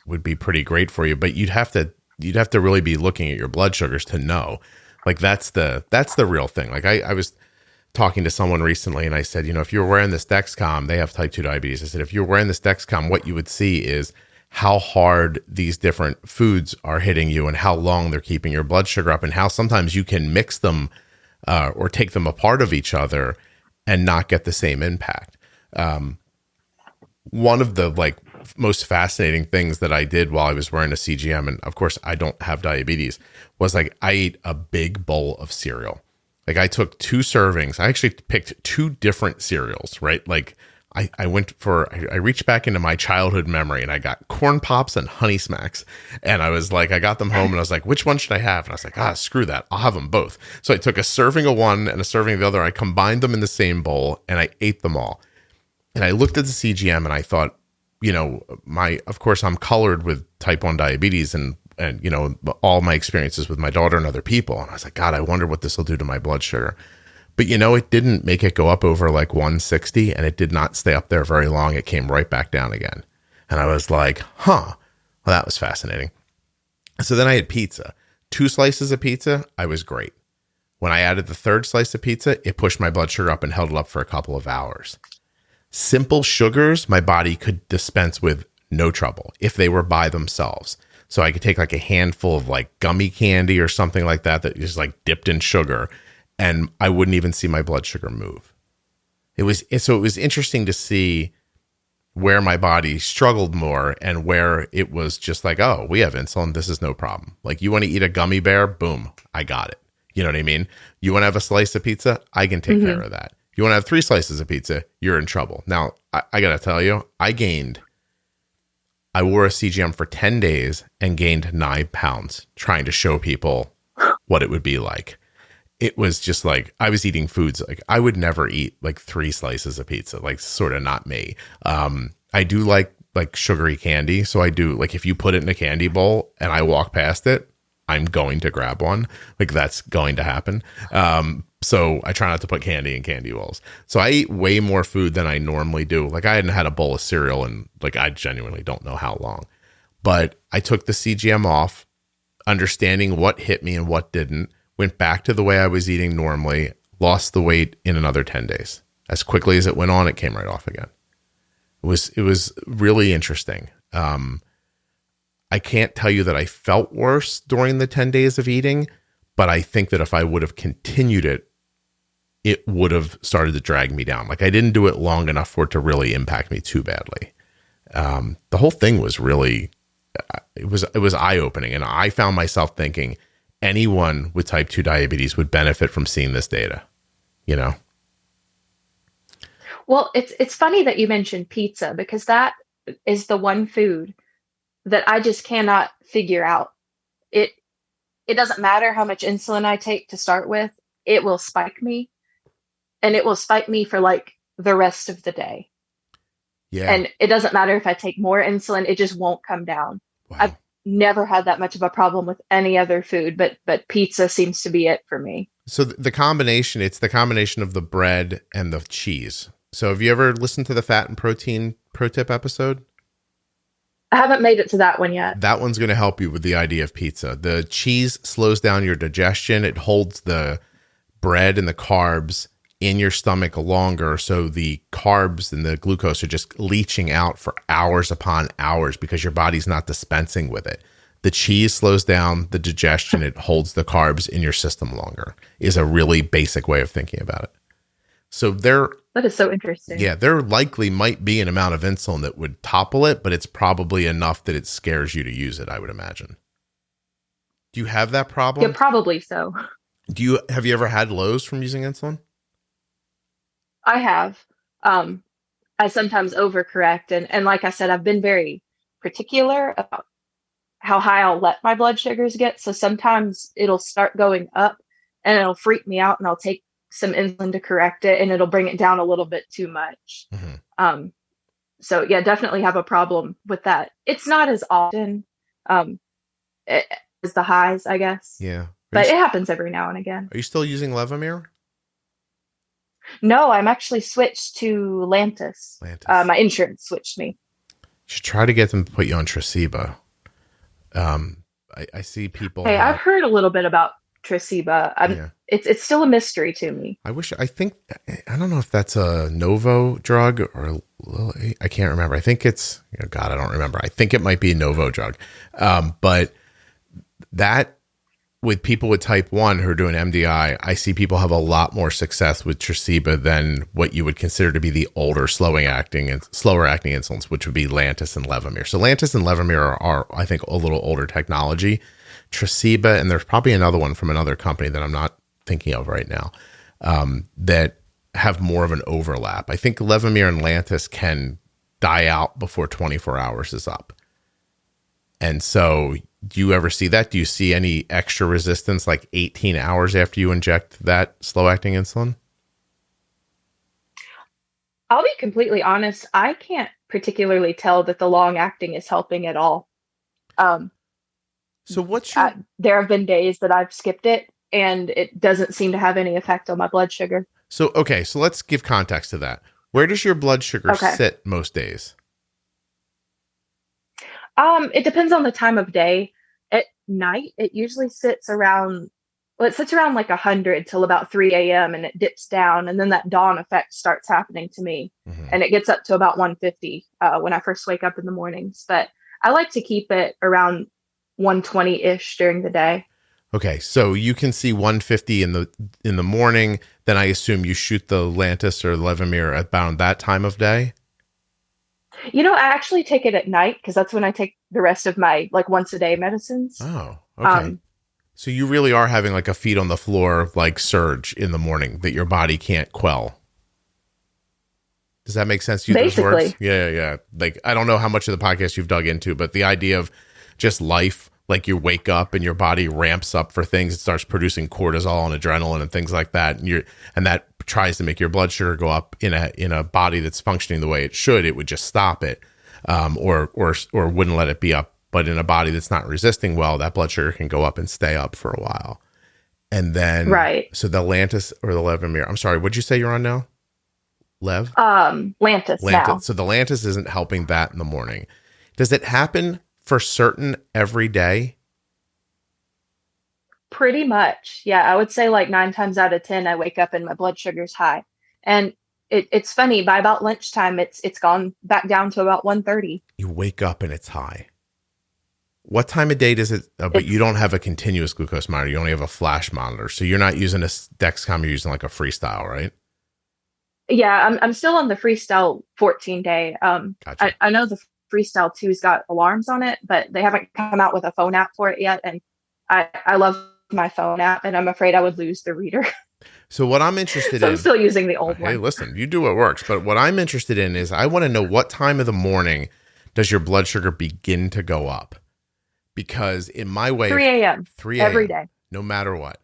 pretty great for you, but you'd have to really be looking at your blood sugars to know. Like that's the real thing. Like I was talking to someone recently and I said, if you're wearing this Dexcom, they have type 2 diabetes. I said, if you're wearing this Dexcom, what you would see is how hard these different foods are hitting you and how long they're keeping your blood sugar up, and how sometimes you can mix them or take them apart of each other and not get the same impact. One of the most fascinating things that I did while I was wearing a CGM, and of course I don't have diabetes, was I ate a big bowl of cereal. Like I took 2 servings. I actually picked 2 different cereals, right? Like I reached back into my childhood memory and I got Corn Pops and Honey Smacks. And I was like, I got them home and I was like, which one should I have? And I was like, screw that. I'll have them both. So I took a serving of one and a serving of the other. I combined them in the same bowl and I ate them all. And I looked at the CGM and I thought, of course I'm colored with type 1 diabetes and all my experiences with my daughter and other people. And I was like, God, I wonder what this will do to my blood sugar. But it didn't make it go up over 160, and it did not stay up there very long. It came right back down again. And I was like, well, that was fascinating. So then I had pizza, 2 slices of pizza. I was great. When I added the 3rd slice of pizza, it pushed my blood sugar up and held it up for a couple of hours. Simple sugars, my body could dispense with no trouble if they were by themselves. So I could take a handful of gummy candy or something like that is dipped in sugar, and I wouldn't even see my blood sugar move. It was interesting to see where my body struggled more and where it was just oh, we have insulin. This is no problem. You want to eat a gummy bear? Boom, I got it. You know what I mean? You want to have a slice of pizza? I can take care of that. You want to have 3 slices of pizza? You're in trouble. Now, I got to tell you, I wore a CGM for 10 days and gained 9 pounds trying to show people what it would be like. It was just I was eating foods I would never eat 3 slices of pizza, sort of not me. I do like sugary candy. So I do if you put it in a candy bowl and I walk past it, I'm going to grab one. That's going to happen. So I try not to put candy in candy bowls. So I eat way more food than I normally do. I hadn't had a bowl of cereal and I genuinely don't know how long. But I took the CGM off, understanding what hit me and what didn't, went back to the way I was eating normally, lost the weight in another 10 days. As quickly as it went on, it came right off again. It was really interesting. I can't tell you that I felt worse during the 10 days of eating, but I think that if I would have continued it, it would have started to drag me down. I didn't do it long enough for it to really impact me too badly. The whole thing was really, it was eye-opening. And I found myself thinking anyone with type 2 diabetes would benefit from seeing this data, Well, it's funny that you mentioned pizza, because that is the one food that I just cannot figure out. It doesn't matter how much insulin I take to start with, it will spike me, and it will spike me for the rest of the day. Yeah. And it doesn't matter if I take more insulin, it just won't come down. Wow. I've never had that much of a problem with any other food, but pizza seems to be it for me. So it's the combination of the bread and the cheese. So have you ever listened to the fat and protein pro tip episode? I haven't made it to that one yet. That one's going to help you with the idea of pizza. The cheese slows down your digestion. It holds the bread and the carbs in your stomach longer. So the carbs and the glucose are just leaching out for hours upon hours because your body's not dispensing with it. The cheese slows down the digestion. It holds the carbs in your system longer, is a really basic way of thinking about it. So that is so interesting. Yeah, there likely might be an amount of insulin that would topple it, but it's probably enough that it scares you to use it, I would imagine. Do you have that problem? Yeah, probably so. Have you ever had lows from using insulin? I have. I sometimes overcorrect. And like I said, I've been very particular about how high I'll let my blood sugars get. So sometimes it'll start going up and it'll freak me out and I'll take some insulin to correct it and it'll bring it down a little bit too much. Mm-hmm. So yeah, definitely have a problem with that. It's not as often as the highs, I guess. Yeah. But it happens every now and again. Are you still using Levemir? No, I'm actually switched to Lantus. My insurance switched me. You should try to get them to put you on Tresiba. I see people. Hey, I've heard a little bit about Tresiba. It's still a mystery to me. I don't know if that's a Novo drug or I can't remember. I think it's, I don't remember. I think it might be a Novo drug. But that with people with type 1 who are doing MDI, I see people have a lot more success with Tresiba than what you would consider to be the older slower acting insulins, which would be Lantus and Levemir. So Lantus and Levemir are I think, a little older technology. Tresiba, and there's probably another one from another company that I'm not thinking of right now, that have more of an overlap. I think Levemir and Lantus can die out before 24 hours is up. And so do you ever see that? Do you see any extra resistance like 18 hours after you inject that slow-acting insulin? I'll be completely honest. I can't particularly tell that the long-acting is helping at all. So there have been days that I've skipped it and it doesn't seem to have any effect on my blood sugar. So let's give context to that. Where does your blood sugar sit most days? It depends on the time of day. At night, it usually sits around like 100 till about 3 a.m. and it dips down. And then that dawn effect starts happening to me. Mm-hmm. And it gets up to about 150 when I first wake up in the mornings. But I like to keep it around 120-ish during the day. Okay, so you can see 150 in the morning. Then I assume you shoot the Lantus or Levemir about that time of day. I actually take it at night because that's when I take the rest of my once a day medicines. Oh, okay. So you really are having like a feet on the floor surge in the morning that your body can't quell. Does that make sense to you? Basically. Those words? Yeah. I don't know how much of the podcast you've dug into, but the idea of just life, you wake up and your body ramps up for things. It starts producing cortisol and adrenaline and things like that. And that tries to make your blood sugar go up in a body that's functioning the way it should. It would just stop it, or wouldn't let it be up. But in a body that's not resisting well, that blood sugar can go up and stay up for a while. And then, right. So the Lantus or the Levemir, I'm sorry, what'd you say you're on now? Lantus now. So the Lantus isn't helping that in the morning. Does it happen for certain every day? Pretty much. Yeah. I would say 9 times out of 10, I wake up and my blood sugar's high. And it's funny, by about lunchtime, it's gone back down to about 130. You wake up and it's high. What time of day does it, but you don't have a continuous glucose monitor. You only have a flash monitor. So you're not using a Dexcom, you're using a Freestyle, right? Yeah, I'm still on the Freestyle 14 day. Gotcha. I know the Freestyle 2's got alarms on it, but they haven't come out with a phone app for it yet. And I love my phone app, and I'm afraid I would lose the reader. So what I'm interested in, I'm still using the old one. Hey, listen, you do what works. But what I'm interested in is I want to know what time of the morning does your blood sugar begin to go up? Because in my way, 3 a.m. 3 a.m. every day. No matter what.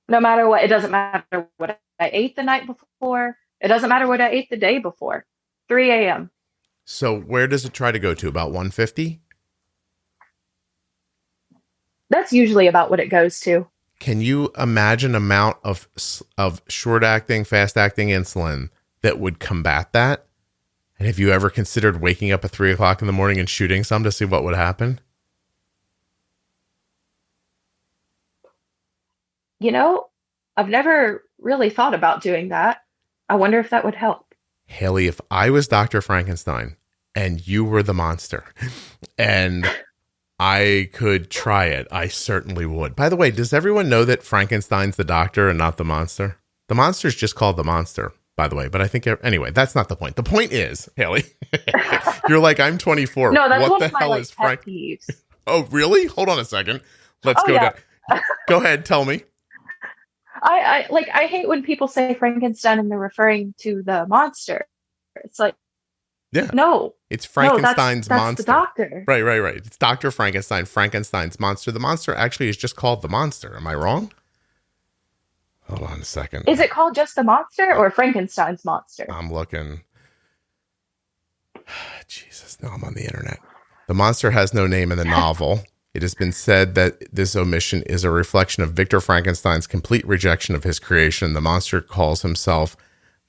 No matter what. It doesn't matter what I ate the night before. It doesn't matter what I ate the day before. 3 a.m. So where does it try to go to? About 150? That's usually about what it goes to. Can you imagine amount of short-acting, fast-acting insulin that would combat that? And have you ever considered waking up at 3:00 in the morning and shooting some to see what would happen? I've never really thought about doing that. I wonder if that would help. Hailey, if I was Dr. Frankenstein and you were the monster and I could try it, I certainly would. By the way, does everyone know that Frankenstein's the doctor and not the monster? The monster's just called the monster, by the way. But I think, anyway, that's not the point. The point is, Hailey, you're like, I'm 24. No, that's what one the of hell my is Frank? pet peeves. Oh, really? Hold on a second. Let's go yeah. down. Go ahead. Tell me. I hate when people say Frankenstein and they're referring to the monster. It's like, yeah, no, it's Frankenstein's that's monster. The doctor. Right. It's Dr. Frankenstein, Frankenstein's monster. The monster actually is just called the monster. Am I wrong? Hold on a second. Is it called just the monster or Frankenstein's monster? I'm looking. Jesus, no, I'm on the internet. The monster has no name in the novel. It has been said that this omission is a reflection of Victor Frankenstein's complete rejection of his creation. The monster calls himself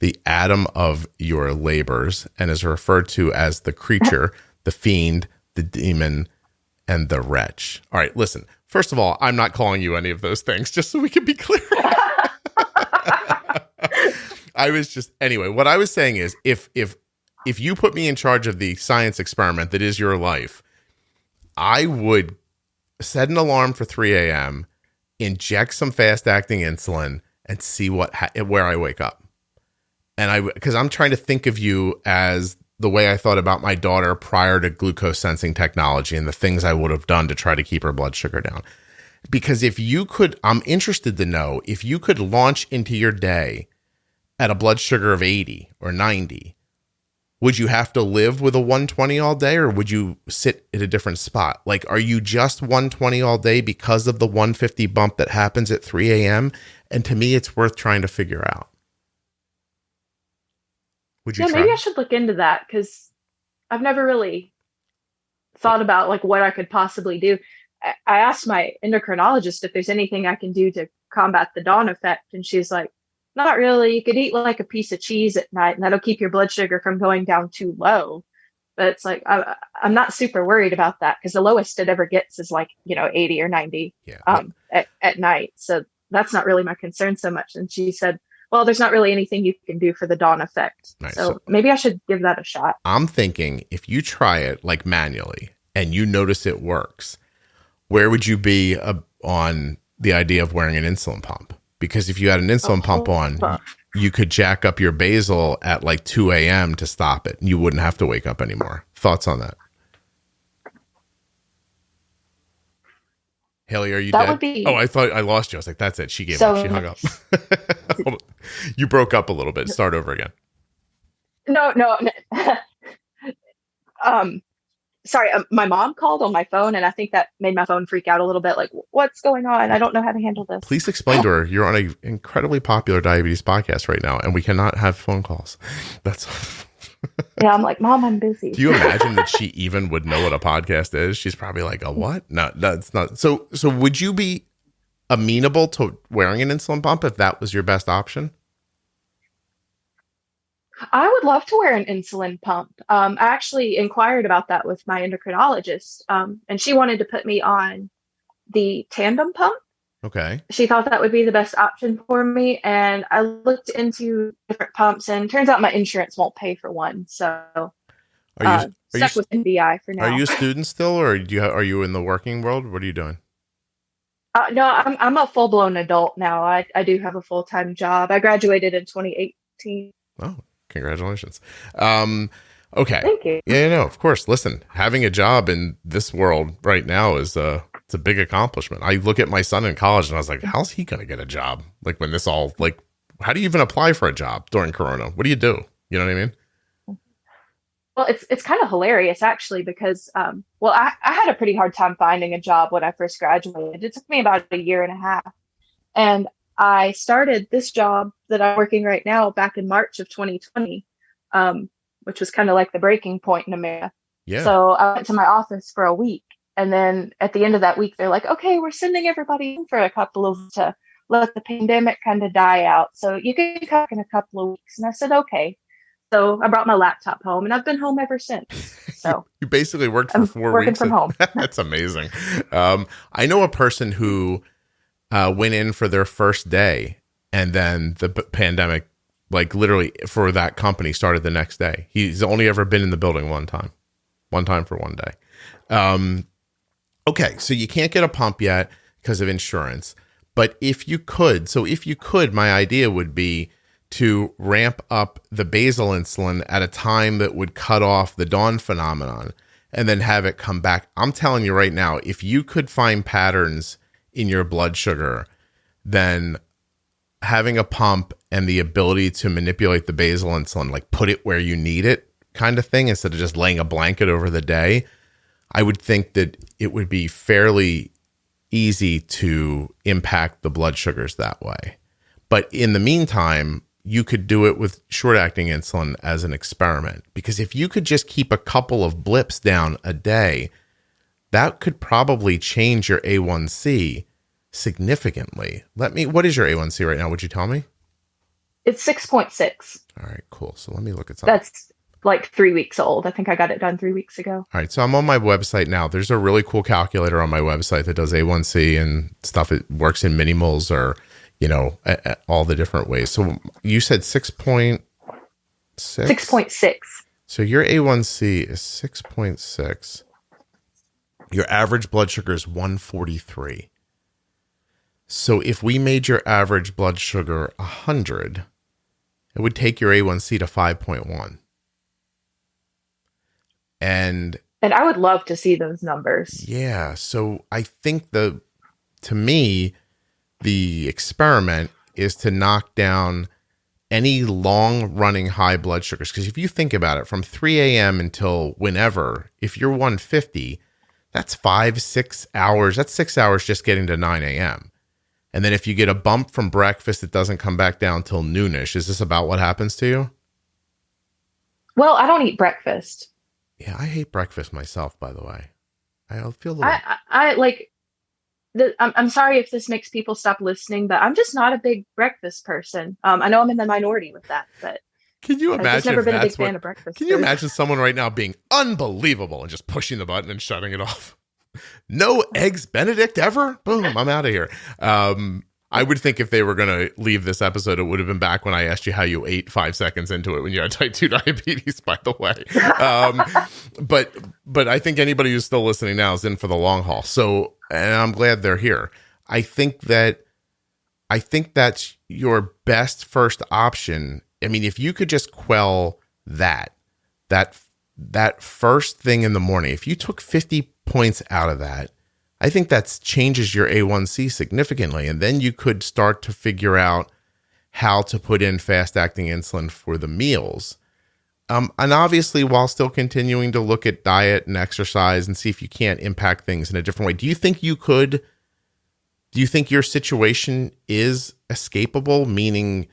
the atom of your labors and is referred to as the creature, the fiend, the demon, and the wretch. All right, listen. First of all, I'm not calling you any of those things, just so we can be clear. Anyway, what I was saying is if you put me in charge of the science experiment that is your life, I would set an alarm for 3 a.m., inject some fast-acting insulin, and see where I wake up. And because I'm trying to think of you as the way I thought about my daughter prior to glucose sensing technology and the things I would have done to try to keep her blood sugar down. Because if you could, I'm interested to know if you could launch into your day at a blood sugar of 80 or 90, would you have to live with a 120 all day, or would you sit at a different spot? Like, are you just 120 all day because of the 150 bump that happens at 3 a.m.? And to me, it's worth trying to figure out. Would you try? Maybe I should look into that, because I've never really thought about like what I could possibly do. I asked my endocrinologist if there's anything I can do to combat the dawn effect, and she's like, not really. You could eat like a piece of cheese at night and that'll keep your blood sugar from going down too low. But it's like, I'm not super worried about that, because the lowest it ever gets is like, 80 or 90 at night. So that's not really my concern so much. And she said, well, there's not really anything you can do for the dawn effect. Nice. So maybe I should give that a shot. I'm thinking if you try it like manually and you notice it works, where would you be on the idea of wearing an insulin pump? Because if you had an insulin pump on, you could jack up your basal at like 2 a.m. to stop it. And you wouldn't have to wake up anymore. Thoughts on that? Hailey, are you dead? I thought I lost you. I was like, that's it. She gave up. She hung up. You broke up a little bit. Start over again. No. Sorry, my mom called on my phone, and I think that made my phone freak out a little bit. Like, what's going on? I don't know how to handle this. Please explain to her. You're on an incredibly popular diabetes podcast right now, and we cannot have phone calls. That's yeah. I'm like, Mom, I'm busy. Do you imagine that she even would know what a podcast is? She's probably like, a what? No, that's not. So would you be amenable to wearing an insulin pump if that was your best option? I would love to wear an insulin pump. I actually inquired about that with my endocrinologist, and she wanted to put me on the tandem pump. Okay. She thought that would be the best option for me, and I looked into different pumps, and turns out my insurance won't pay for one. So stuck with NDI for now. Are you a student still, or are you in the working world? What are you doing? No, I'm a full-blown adult now. I do have a full-time job. I graduated in 2018. Oh. Congratulations. Okay. Thank you. Yeah, no, of course. Listen, having a job in this world right now is it's a big accomplishment. I look at my son in college and I was like, how's he going to get a job? Like when this all how do you even apply for a job during Corona? What do you do? You know what I mean? Well, it's kind of hilarious actually, because I had a pretty hard time finding a job when I first graduated. It took me about a year and a half. And I started this job that I'm working right now back in March of 2020, which was kind of like the breaking point in America. Yeah. So I went to my office for a week. And then at the end of that week, they're like, okay, we're sending everybody in for a couple of to let the pandemic kind of die out. So you can come in a couple of weeks. And I said, okay. So I brought my laptop home and I've been home ever since. So you basically worked for 4 working weeks. From home. That's amazing. I know a person who went in for their first day, and then the pandemic, like literally for that company, started the next day. He's only ever been in the building one time for one day. Okay, so you can't get a pump yet because of insurance, but if you could, my idea would be to ramp up the basal insulin at a time that would cut off the dawn phenomenon and then have it come back. I'm telling you right now, if you could find patterns in your blood sugar, then having a pump and the ability to manipulate the basal insulin, like put it where you need it kind of thing, instead of just laying a blanket over the day, I would think that it would be fairly easy to impact the blood sugars that way. But in the meantime, you could do it with short-acting insulin as an experiment, because if you could just keep a couple of blips down a day, that could probably change your A1c significantly. What is your A1c right now? Would you tell me? It's 6.6. All right, cool. So let me look at something. That's like 3 weeks old. I think I got it done 3 weeks ago. All right, so I'm on my website now. There's a really cool calculator on my website that does A1c and stuff. It works in millimoles or, at all the different ways. So you said 6.6? 6.6. So your A1c is 6.6. Your average blood sugar is 143. So if we made your average blood sugar 100, it would take your A1c to 5.1. And I would love to see those numbers. Yeah. So I think to me, the experiment is to knock down any long running high blood sugars. Because if you think about it, from 3 a.m. until whenever, if you're 150, that's 5-6 hours. That's 6 hours just getting to 9 a.m. And then if you get a bump from breakfast, it doesn't come back down till noonish. Is this about what happens to you? Well, I don't eat breakfast. Yeah, I hate breakfast myself, by the way. I feel a little... I like... I'm sorry if this makes people stop listening, but I'm just not a big breakfast person. I know I'm in the minority with that, but can you imagine? I've just never been a big fan of breakfast. Can you imagine someone right now being unbelievable and just pushing the button and shutting it off? No eggs Benedict ever? Boom, I'm out of here. I would think if they were going to leave this episode, it would have been back when I asked you how you ate 5 seconds into it when you had type 2 diabetes, by the way. But I think anybody who's still listening now is in for the long haul. So, and I'm glad they're here. I think that's your best first option. I mean, if you could just quell that first thing in the morning, if you took 50 points out of that, I think that changes your A1c significantly. And then you could start to figure out how to put in fast-acting insulin for the meals. And obviously, while still continuing to look at diet and exercise and see if you can't impact things in a different way. Do you think your situation is escapable? Meaning,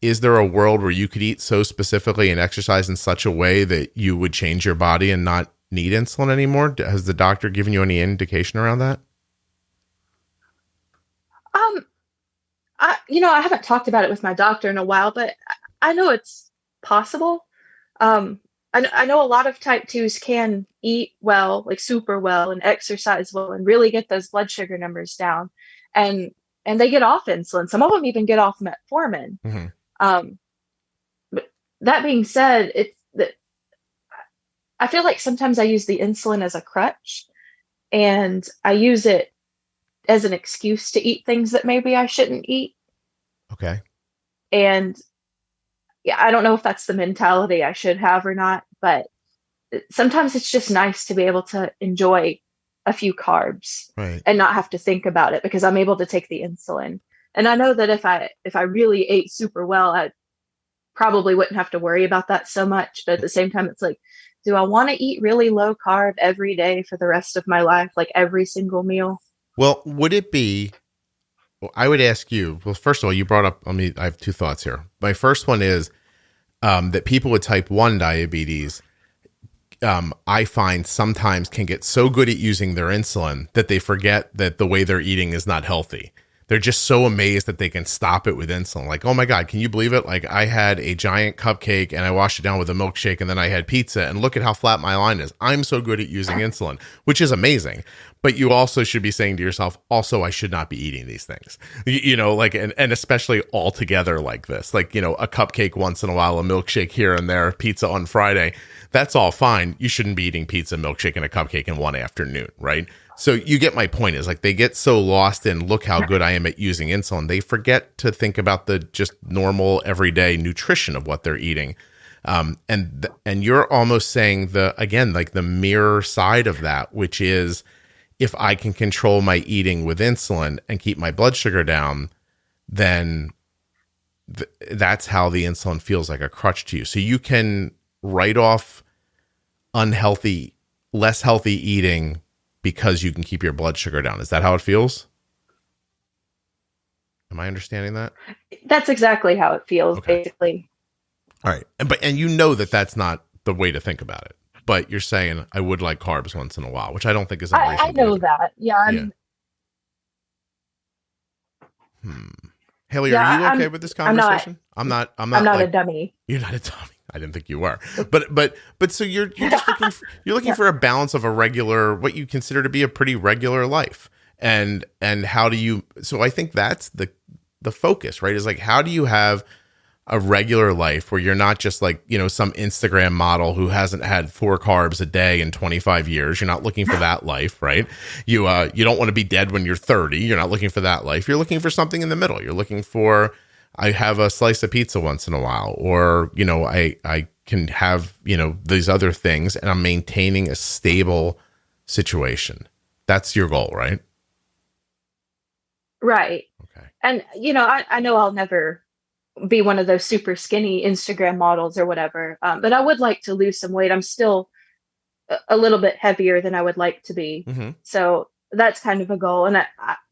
is there a world where you could eat so specifically and exercise in such a way that you would change your body and not need insulin anymore? Has the doctor given you any indication around that? I haven't talked about it with my doctor in a while, but I know it's possible. I know a lot of type 2s can eat well, like super well, and exercise well, and really get those blood sugar numbers down, and they get off insulin. Some of them even get off metformin. Mm-hmm. But that being said, I feel like sometimes I use the insulin as a crutch, and I use it as an excuse to eat things that maybe I shouldn't eat. Okay. And yeah, I don't know if that's the mentality I should have or not, but sometimes it's just nice to be able to enjoy a few carbs, right, and not have to think about it because I'm able to take the insulin. And I know that if I really ate super well, I probably wouldn't have to worry about that so much. But at the same time, it's like, do I want to eat really low carb every day for the rest of my life, like every single meal? Well, would it be, I would ask you, well, first of all, you brought up, I have two thoughts here. My first one is that people with type 1 diabetes, I find sometimes can get so good at using their insulin that they forget that the way they're eating is not healthy. they're just so amazed that they can stop it with insulin. Like, oh my God, can you believe it? Like, I had a giant cupcake and I washed it down with a milkshake, and then I had pizza, and look at how flat my line is. I'm so good at using insulin, which is amazing. But you also should be saying to yourself, also, I should not be eating these things, like, and especially all together like this, like, a cupcake once in a while, a milkshake here and there, pizza on Friday. That's all fine. You shouldn't be eating pizza, milkshake, and a cupcake in one afternoon, right? So you get my point, is like they get so lost in look how good I am at using insulin. They forget to think about the just normal everyday nutrition of what they're eating. And you're almost saying the mirror side of that, which is if I can control my eating with insulin and keep my blood sugar down, then that's how the insulin feels like a crutch to you. So you can write off unhealthy, less healthy eating because you can keep your blood sugar down. Is that how it feels? Am I understanding that? That's exactly how it feels, basically. All right. And you know that that's not the way to think about it. But you're saying I would like carbs once in a while, which I don't think is unreasonable. I know that. Yeah. Hailey, are you okay with this conversation? I'm not a dummy. You're not a dummy. I didn't think you were. But so you're just looking for a balance of a regular, what you consider to be a pretty regular life. And how do you, so I think that's the focus, right? Is like, how do you have a regular life where you're not just like, some Instagram model who hasn't had 4 carbs a day in 25 years. You're not looking for that life, right? You don't want to be dead when you're 30. You're not looking for that life. You're looking for something in the middle. You're looking for, I have a slice of pizza once in a while, or, I can have, these other things, and I'm maintaining a stable situation. That's your goal, right? Right. Okay. And, I know I'll never be one of those super skinny Instagram models or whatever. But I would like to lose some weight. I'm still a little bit heavier than I would like to be. Mm-hmm. So that's kind of a goal. And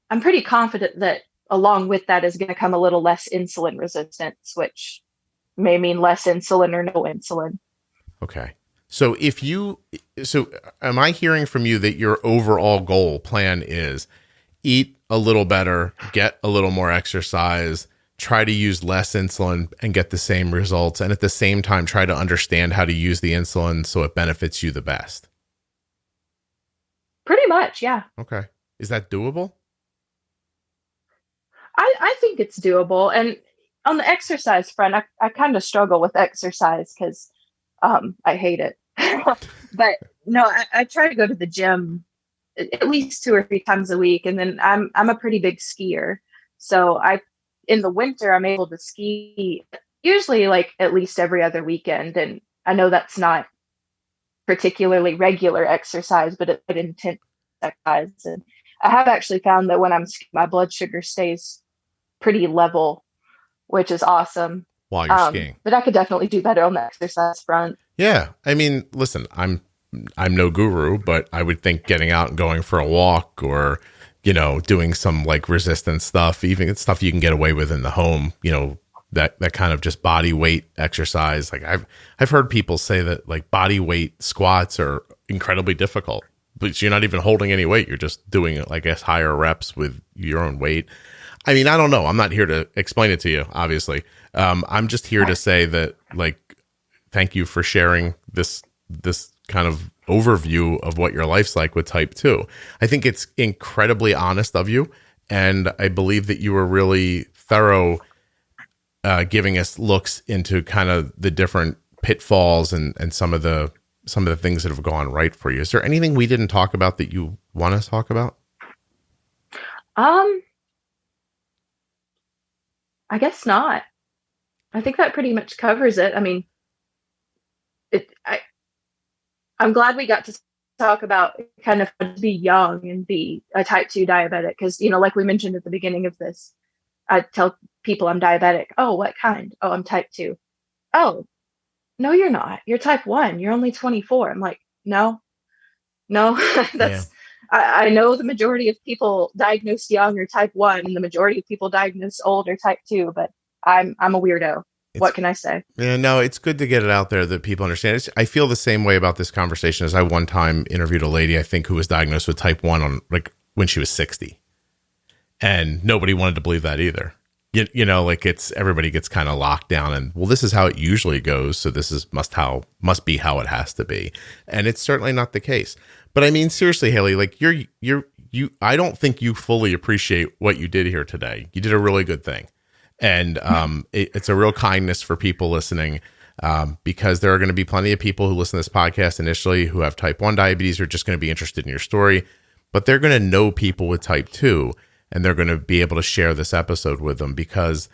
I'm pretty confident that along with that is going to come a little less insulin resistance, which may mean less insulin or no insulin. Okay. So am I hearing from you that your overall goal plan is eat a little better, get a little more exercise, try to use less insulin and get the same results, and at the same time try to understand how to use the insulin so it benefits you the best? Pretty much, yeah. Okay. Is that doable? I think it's doable. And on the exercise front, I kind of struggle with exercise because I hate it. But no, I try to go to the gym at least 2 or 3 times a week. And then I'm a pretty big skier. So in the winter, I'm able to ski usually like at least every other weekend. And I know that's not particularly regular exercise, but it's intense exercise. And I have actually found that when I'm skiing, my blood sugar stays pretty level, which is awesome. While you're skiing. But I could definitely do better on the exercise front. Yeah. I mean, listen, I'm no guru, but I would think getting out and going for a walk, or doing some like resistance stuff, even stuff you can get away with in the home, that kind of just body weight exercise. Like I've heard people say that like body weight squats are incredibly difficult, but you're not even holding any weight. You're just doing, I guess, higher reps with your own weight. I mean, I don't know. I'm not here to explain it to you, obviously. I'm just here to say that, like, thank you for sharing this kind of overview of what your life's like with type 2. I think it's incredibly honest of you, and I believe that you were really thorough giving us looks into kind of the different pitfalls and some of the things that have gone right for you. Is there anything we didn't talk about that you want to talk about? I guess not. I think that pretty much covers it. I mean, I'm glad we got to talk about kind of to be young and be a type 2 diabetic. Because, like we mentioned at the beginning of this, I tell people I'm diabetic. Oh, what kind? Oh, I'm type 2. Oh, no, you're not. You're type 1. You're only 24. I'm like, no, that's, yeah. I know the majority of people diagnosed young are type 1 and the majority of people diagnosed old are type 2, but I'm a weirdo. What can I say? Yeah, no, it's good to get it out there that people understand. I feel the same way about this conversation as I one time interviewed a lady, I think, who was diagnosed with type 1 on like when she was 60. And nobody wanted to believe that either. You know, like everybody gets kind of locked down and, well, this is how it usually goes. So this is must be how it has to be. And it's certainly not the case. But I mean, seriously, Hailey, like I don't think you fully appreciate what you did here today. You did a really good thing. And it's a real kindness for people listening, because there are going to be plenty of people who listen to this podcast initially who have type 1 diabetes who are just going to be interested in your story, but they're going to know people with type 2, and they're going to be able to share this episode with them, because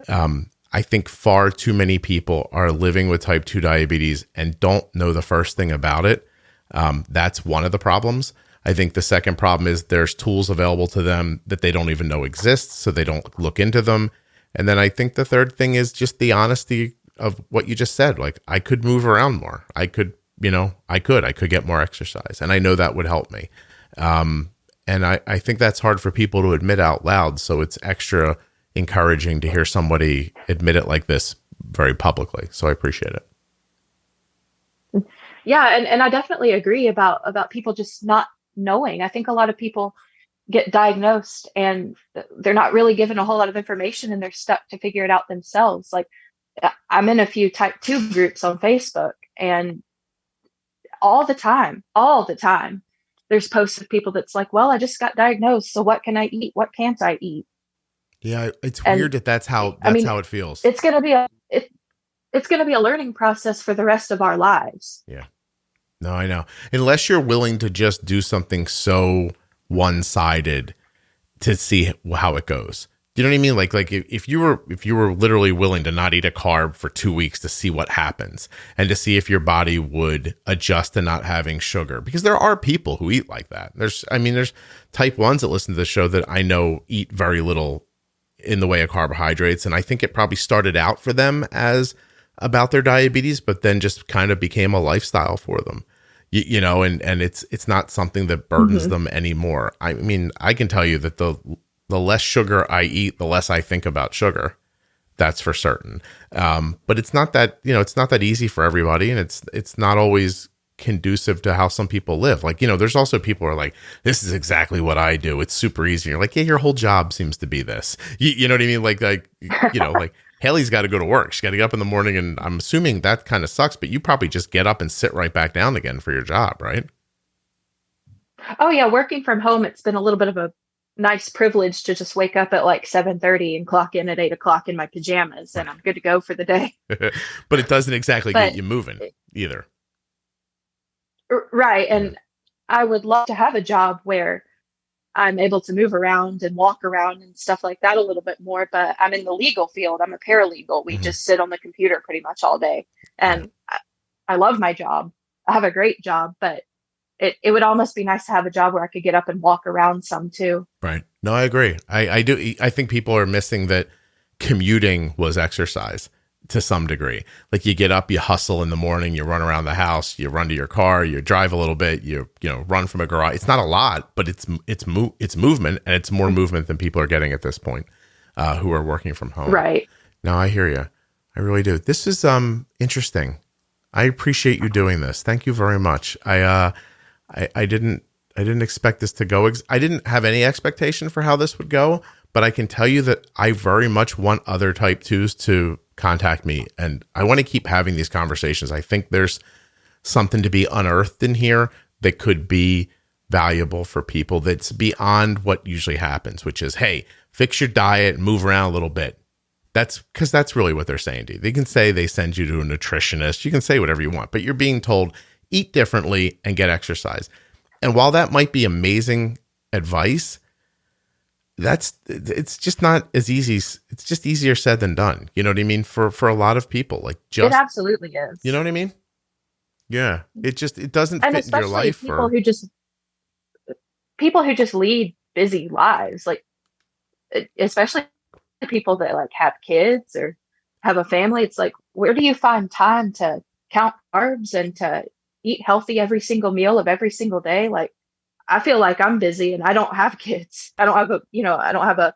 I think far too many people are living with type 2 diabetes and don't know the first thing about it. That's one of the problems. I think the second problem is there's tools available to them that they don't even know exist, so they don't look into them. And then I think the third thing is just the honesty of what you just said. Like, I could move around more. I could get more exercise, and I know that would help me. And I think that's hard for people to admit out loud. So it's extra encouraging to hear somebody admit it like this very publicly. So I appreciate it. Yeah. And I definitely agree about people just not knowing. I think a lot of people get diagnosed and they're not really given a whole lot of information, and they're stuck to figure it out themselves. Like, I'm in a few type 2 groups on Facebook, and all the time, there's posts of people that's like, well, I just got diagnosed, so what can I eat? What can't I eat? Yeah, it's weird that's how it feels. It's going to be it's going to be a learning process for the rest of our lives. Yeah. No, I know. Unless you're willing to just do something so one-sided to see how it goes. Do you know what I mean? Like if you were literally willing to not eat a carb for 2 weeks to see what happens, and to see if your body would adjust to not having sugar, because there are people who eat like that. There's type 1s that listen to the show that I know eat very little in the way of carbohydrates. And I think it probably started out for them as about their diabetes, but then just kind of became a lifestyle for them. You know, and it's not something that burdens them anymore. I mean, I can tell you that the less sugar I eat, the less I think about sugar. That's for certain. But it's not that, it's not that easy for everybody, and it's not always conducive to how some people live. Like, there's also people who are like, this is exactly what I do. It's super easy. You're like, yeah, your whole job seems to be this. You know what I mean? Like like Hailey's got to go to work. She's got to get up in the morning, and I'm assuming that kind of sucks, but you probably just get up and sit right back down again for your job, right? Oh yeah. Working from home, it's been a little bit of a nice privilege to just wake up at like 7:30 and clock in at 8:00 in my pajamas, and I'm good to go for the day. But it doesn't exactly get you moving either. Right. And I would love to have a job where I'm able to move around and walk around and stuff like that a little bit more, but I'm in the legal field. I'm a paralegal. We just sit on the computer pretty much all day. And I love my job. I have a great job, but it would almost be nice to have a job where I could get up and walk around some too. Right. No, I agree. I do. I think people are missing that commuting was exercise to some degree. Like, you get up, you hustle in the morning, you run around the house, you run to your car, you drive a little bit, you run from a garage. It's not a lot, but it's movement, and it's more movement than people are getting at this point, who are working from home. Right. No, I hear you. I really do. This is interesting. I appreciate you doing this. Thank you very much. I didn't expect this to go. I didn't have any expectation for how this would go, but I can tell you that I very much want other type 2s to contact me, and I want to keep having these conversations. I think there's something to be unearthed in here that could be valuable for people, that's beyond what usually happens, which is, hey, fix your diet, move around a little bit. That's because that's really what they're saying to you. They can say they send you to a nutritionist. You can say whatever you want, but you're being told, eat differently and get exercise. And while that might be amazing advice, it's just not as easy. It's just easier said than done. You know what I mean? For a lot of people, like, just, it absolutely is. You know what I mean? Yeah. It doesn't fit in your life. People who just lead busy lives, like, especially people that like have kids or have a family. It's like, where do you find time to count carbs and to eat healthy every single meal of every single day? Like, I feel like I'm busy and I don't have kids. I don't have a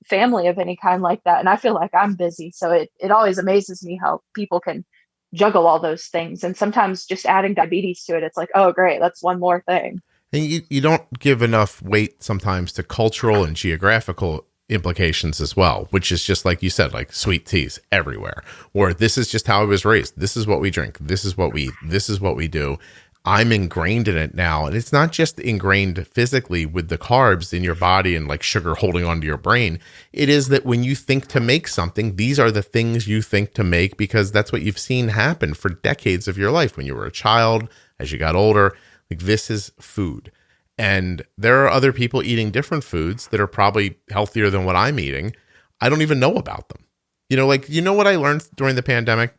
family of any kind like that. And I feel like I'm busy. So it always amazes me how people can juggle all those things. And sometimes just adding diabetes to it, it's like, oh, great, that's one more thing. And you don't give enough weight sometimes to cultural and geographical implications as well, which is just like you said, like sweet teas everywhere, or this is just how I was raised. This is what we drink. This is what we eat. This is what we do. I'm ingrained in it now. And it's not just ingrained physically with the carbs in your body and like sugar holding onto your brain. It is that when you think to make something, these are the things you think to make because that's what you've seen happen for decades of your life. When you were a child, as you got older, like this is food. And there are other people eating different foods that are probably healthier than what I'm eating. I don't even know about them. Like, what I learned during the pandemic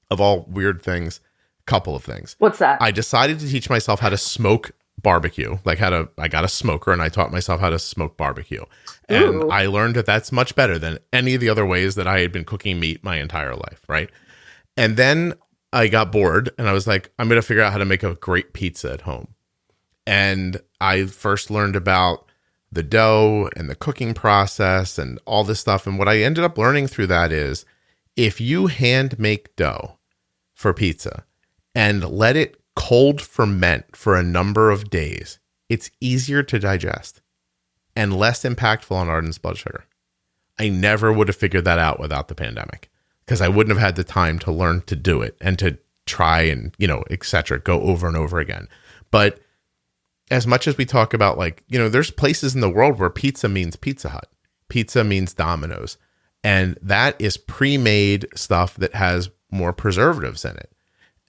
of all weird things? Couple of things. What's that? I decided to teach myself how to smoke barbecue. Like I got a smoker and I taught myself how to smoke barbecue. And Ooh. I learned that that's much better than any of the other ways that I had been cooking meat my entire life. Right. And then I got bored and I was like, I'm going to figure out how to make a great pizza at home. And I first learned about the dough and the cooking process and all this stuff. And what I ended up learning through that is if you hand make dough for pizza and let it cold ferment for a number of days, it's easier to digest and less impactful on Arden's blood sugar. I never would have figured that out without the pandemic because I wouldn't have had the time to learn to do it and to try and, et cetera, go over and over again. But as much as we talk about like, there's places in the world where pizza means Pizza Hut, pizza means Domino's, and that is pre-made stuff that has more preservatives in it.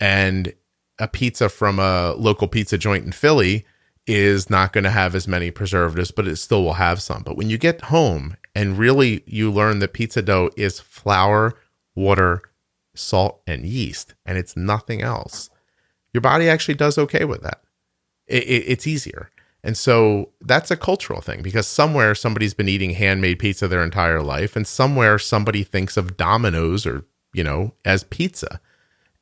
And a pizza from a local pizza joint in Philly is not going to have as many preservatives, but it still will have some. But when you get home and really you learn that pizza dough is flour, water, salt, and yeast, and it's nothing else, your body actually does okay with that. It's easier. And so that's a cultural thing because somewhere somebody's been eating handmade pizza their entire life, and somewhere somebody thinks of Domino's or, as pizza.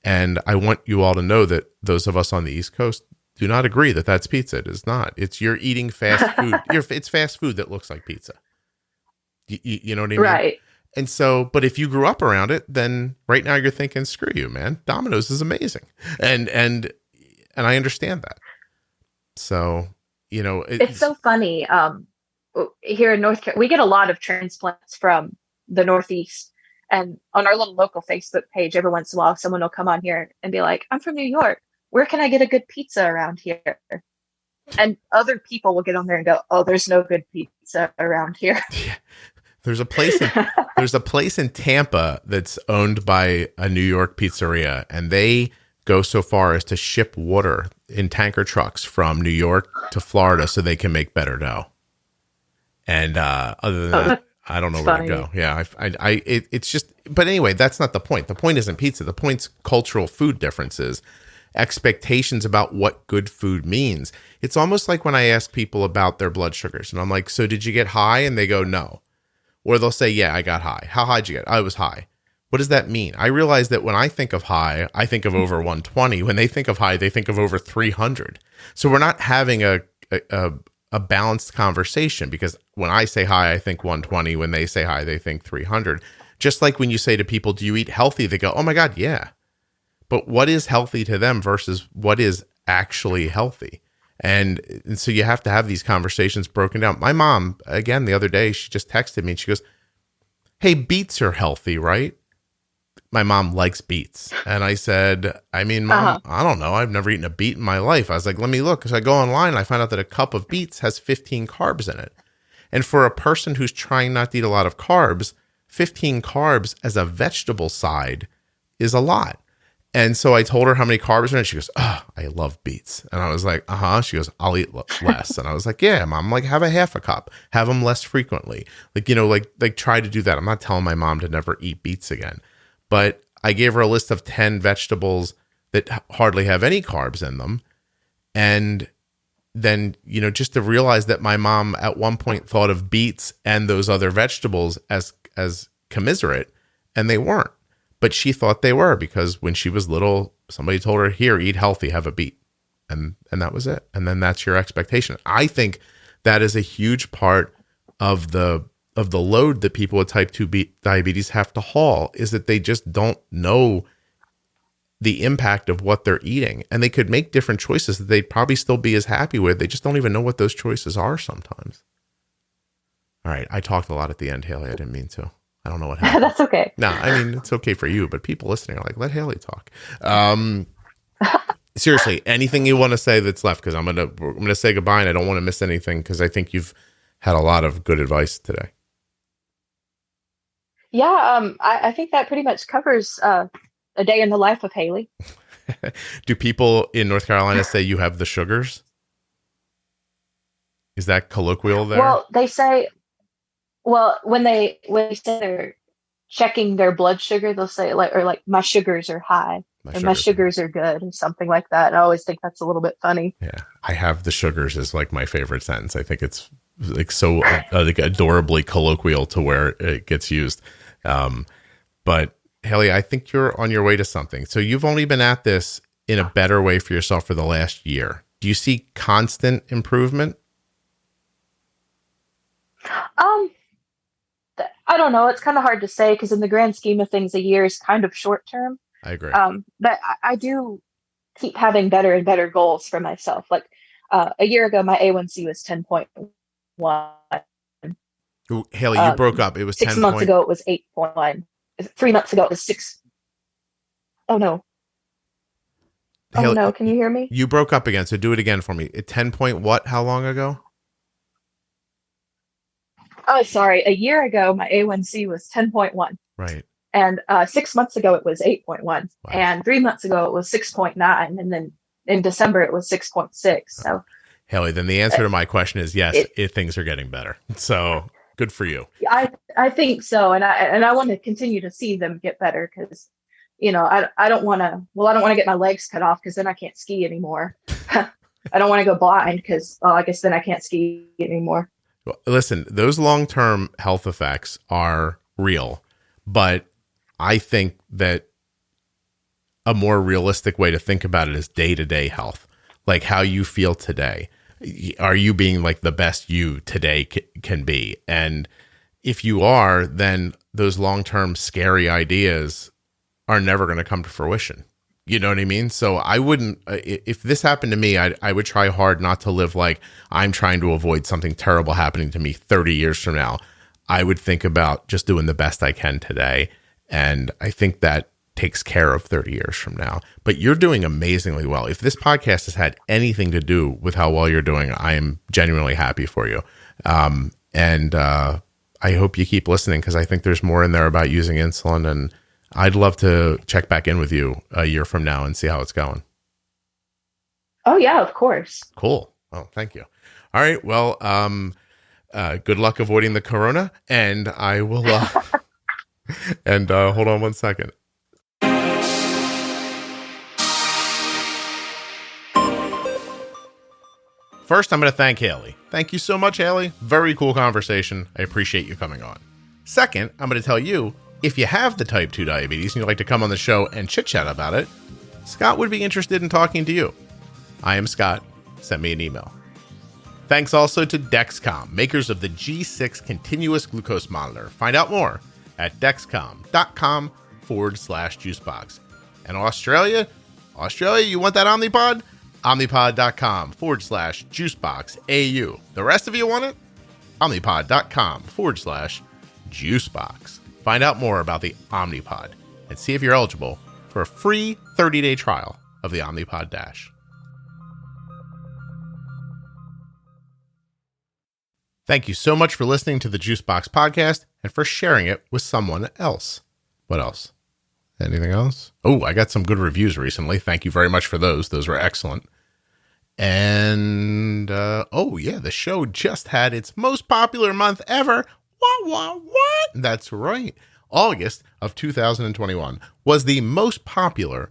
And I want you all to know that those of us on the East Coast do not agree that that's pizza. It is not. You're eating fast food. It's fast food that looks like pizza. You know what I mean? Right. And so, but if you grew up around it, then right now you're thinking, screw you, man. Domino's is amazing. And I understand that. So, it's so funny. Here in North Carolina, we get a lot of transplants from the Northeast. And on our little local Facebook page, every once in a while, someone will come on here and be like, I'm from New York. Where can I get a good pizza around here? And other people will get on there and go, oh, there's no good pizza around here. Yeah. There's a place in Tampa that's owned by a New York pizzeria, and they go so far as to ship water in tanker trucks from New York to Florida so they can make better dough. And other than that, I don't know where to go. Yeah, it's just, but anyway, that's not the point. The point isn't pizza. The point's cultural food differences, expectations about what good food means. It's almost like when I ask people about their blood sugars and I'm like, so did you get high? And they go, no. Or they'll say, yeah, I got high. How high did you get? I was high. What does that mean? I realize that when I think of high, I think of over 120. When they think of high, they think of over 300. So we're not having a balanced conversation because when I say high, I think 120. When they say high, they think 300. Just like when you say to people, do you eat healthy? They go, oh my God, yeah. But what is healthy to them versus what is actually healthy? And so you have to have these conversations broken down. My mom, again, the other day, she just texted me and she goes, hey, beets are healthy, right? My mom likes beets. And I said, I mean, Mom, I don't know. I've never eaten a beet in my life. I was like, let me look. So I go online and I find out that a cup of beets has 15 carbs in it. And for a person who's trying not to eat a lot of carbs, 15 carbs as a vegetable side is a lot. And so I told her how many carbs are in it. She goes, oh, I love beets. And I was like, She goes, I'll eat less. And I was like, yeah, Mom, like have a half a cup, have them less frequently. Like try to do that. I'm not telling my mom to never eat beets again. But I gave her a list of 10 vegetables that hardly have any carbs in them. And then, just to realize that my mom at one point thought of beets and those other vegetables as commiserate, and they weren't. But she thought they were because when she was little, somebody told her, here, eat healthy, have a beet. And that was it. And then that's your expectation. I think that is a huge part of the load that people with type 2 diabetes have to haul, is that they just don't know the impact of what they're eating, and they could make different choices that they'd probably still be as happy with. They just don't even know what those choices are sometimes. All right. I talked a lot at the end, Hailey. I didn't mean to. I don't know what happened. That's okay. No, I mean, it's okay for you, but people listening are like, let Hailey talk. Seriously, anything you want to say that's left? Because we're gonna say goodbye, and I don't want to miss anything because I think you've had a lot of good advice today. Yeah, I think that pretty much covers a day in the life of Hailey. Do people in North Carolina say you have the sugars? Is that colloquial there? Well, they say, when they say they're checking their blood sugar, they'll say like my sugars are high. My sugars are good, or something like that. I always think that's a little bit funny. Yeah, I have the sugars is like my favorite sentence. I think it's like so like adorably colloquial to where it gets used. But Hailey, I think you're on your way to something. So you've only been at this in a better way for yourself for the last year. Do you see constant improvement? I don't know. It's kind of hard to say because in the grand scheme of things, a year is kind of short term. I agree. But I do keep having better and better goals for myself. Like a year ago, my A1c was 10.1. Ooh, Hailey, you broke up. It was 6 months ago. It was 8.1. 3 months ago, it was 6. Oh no. Hailey, oh no. Can you hear me? You broke up again. So do it again for me. 10 point what? How long ago? Oh, sorry. A year ago, my A1c was 10.1. Right. And 6 months ago, it was 8.1. Wow. And 3 months ago, it was 6.9. And then in December, it was 6.6. So, Hailey, then the answer to my question is yes, things are getting better. So good for you. I think so. And I want to continue to see them get better because, I don't want to get my legs cut off because then I can't ski anymore. I don't want to go blind because, I guess then I can't ski anymore. Well, listen, those long-term health effects are real, but I think that a more realistic way to think about it is day-to-day health, like how you feel today. Are you being like the best you today can be? And if you are, then those long-term scary ideas are never going to come to fruition. You know what I mean? So I wouldn't, if this happened to me, I would try hard not to live like I'm trying to avoid something terrible happening to me 30 years from now. I would think about just doing the best I can today. And I think that takes care of 30 years from now. But you're doing amazingly well. If this podcast has had anything to do with how well you're doing, I am genuinely happy for you. And I hope you keep listening because I think there's more in there about using insulin, and I'd love to check back in with you a year from now and see how it's going. Oh yeah, of course. Cool. Oh, thank you. All right. Well, good luck avoiding the corona, and I will, and hold on one second. First, I'm going to thank Hailey. Thank you so much, Hailey. Very cool conversation. I appreciate you coming on. Second, I'm going to tell you, if you have the type 2 diabetes and you'd like to come on the show and chit-chat about it, Scott would be interested in talking to you. I am Scott. Send me an email. Thanks also to Dexcom, makers of the G6 continuous glucose monitor. Find out more at dexcom.com/juicebox. And Australia, you want that Omnipod? Omnipod.com/juiceboxAU. The rest of you want it? Omnipod.com/juicebox. Find out more about the Omnipod and see if you're eligible for a free 30-day trial of the Omnipod Dash. Thank you so much for listening to the Juicebox Podcast and for sharing it with someone else. What else? Anything else? Oh, I got some good reviews recently. Thank you very much for those. Those were excellent. And, the show just had its most popular month ever. What? That's right. August of 2021 was the most popular,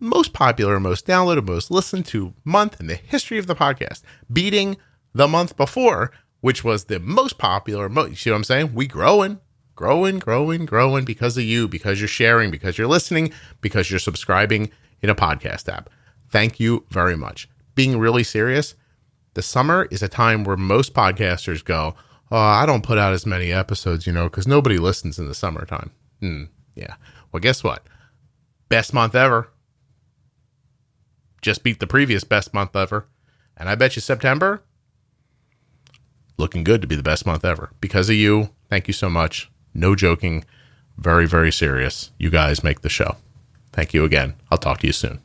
most downloaded, most listened to month in the history of the podcast, beating the month before, which was the most popular. You see what I'm saying? We growing because of you, because you're sharing, because you're listening, because you're subscribing in a podcast app. Thank you very much. Being really serious, the summer is a time where most podcasters go, oh, I don't put out as many episodes, because nobody listens in the summertime. Yeah. Well, guess what? Best month ever. just beat the previous best month ever. And I bet you September, looking good to be the best month ever. Because of you, thank you so much. No joking. Very, very serious. You guys make the show. Thank you again. I'll talk to you soon.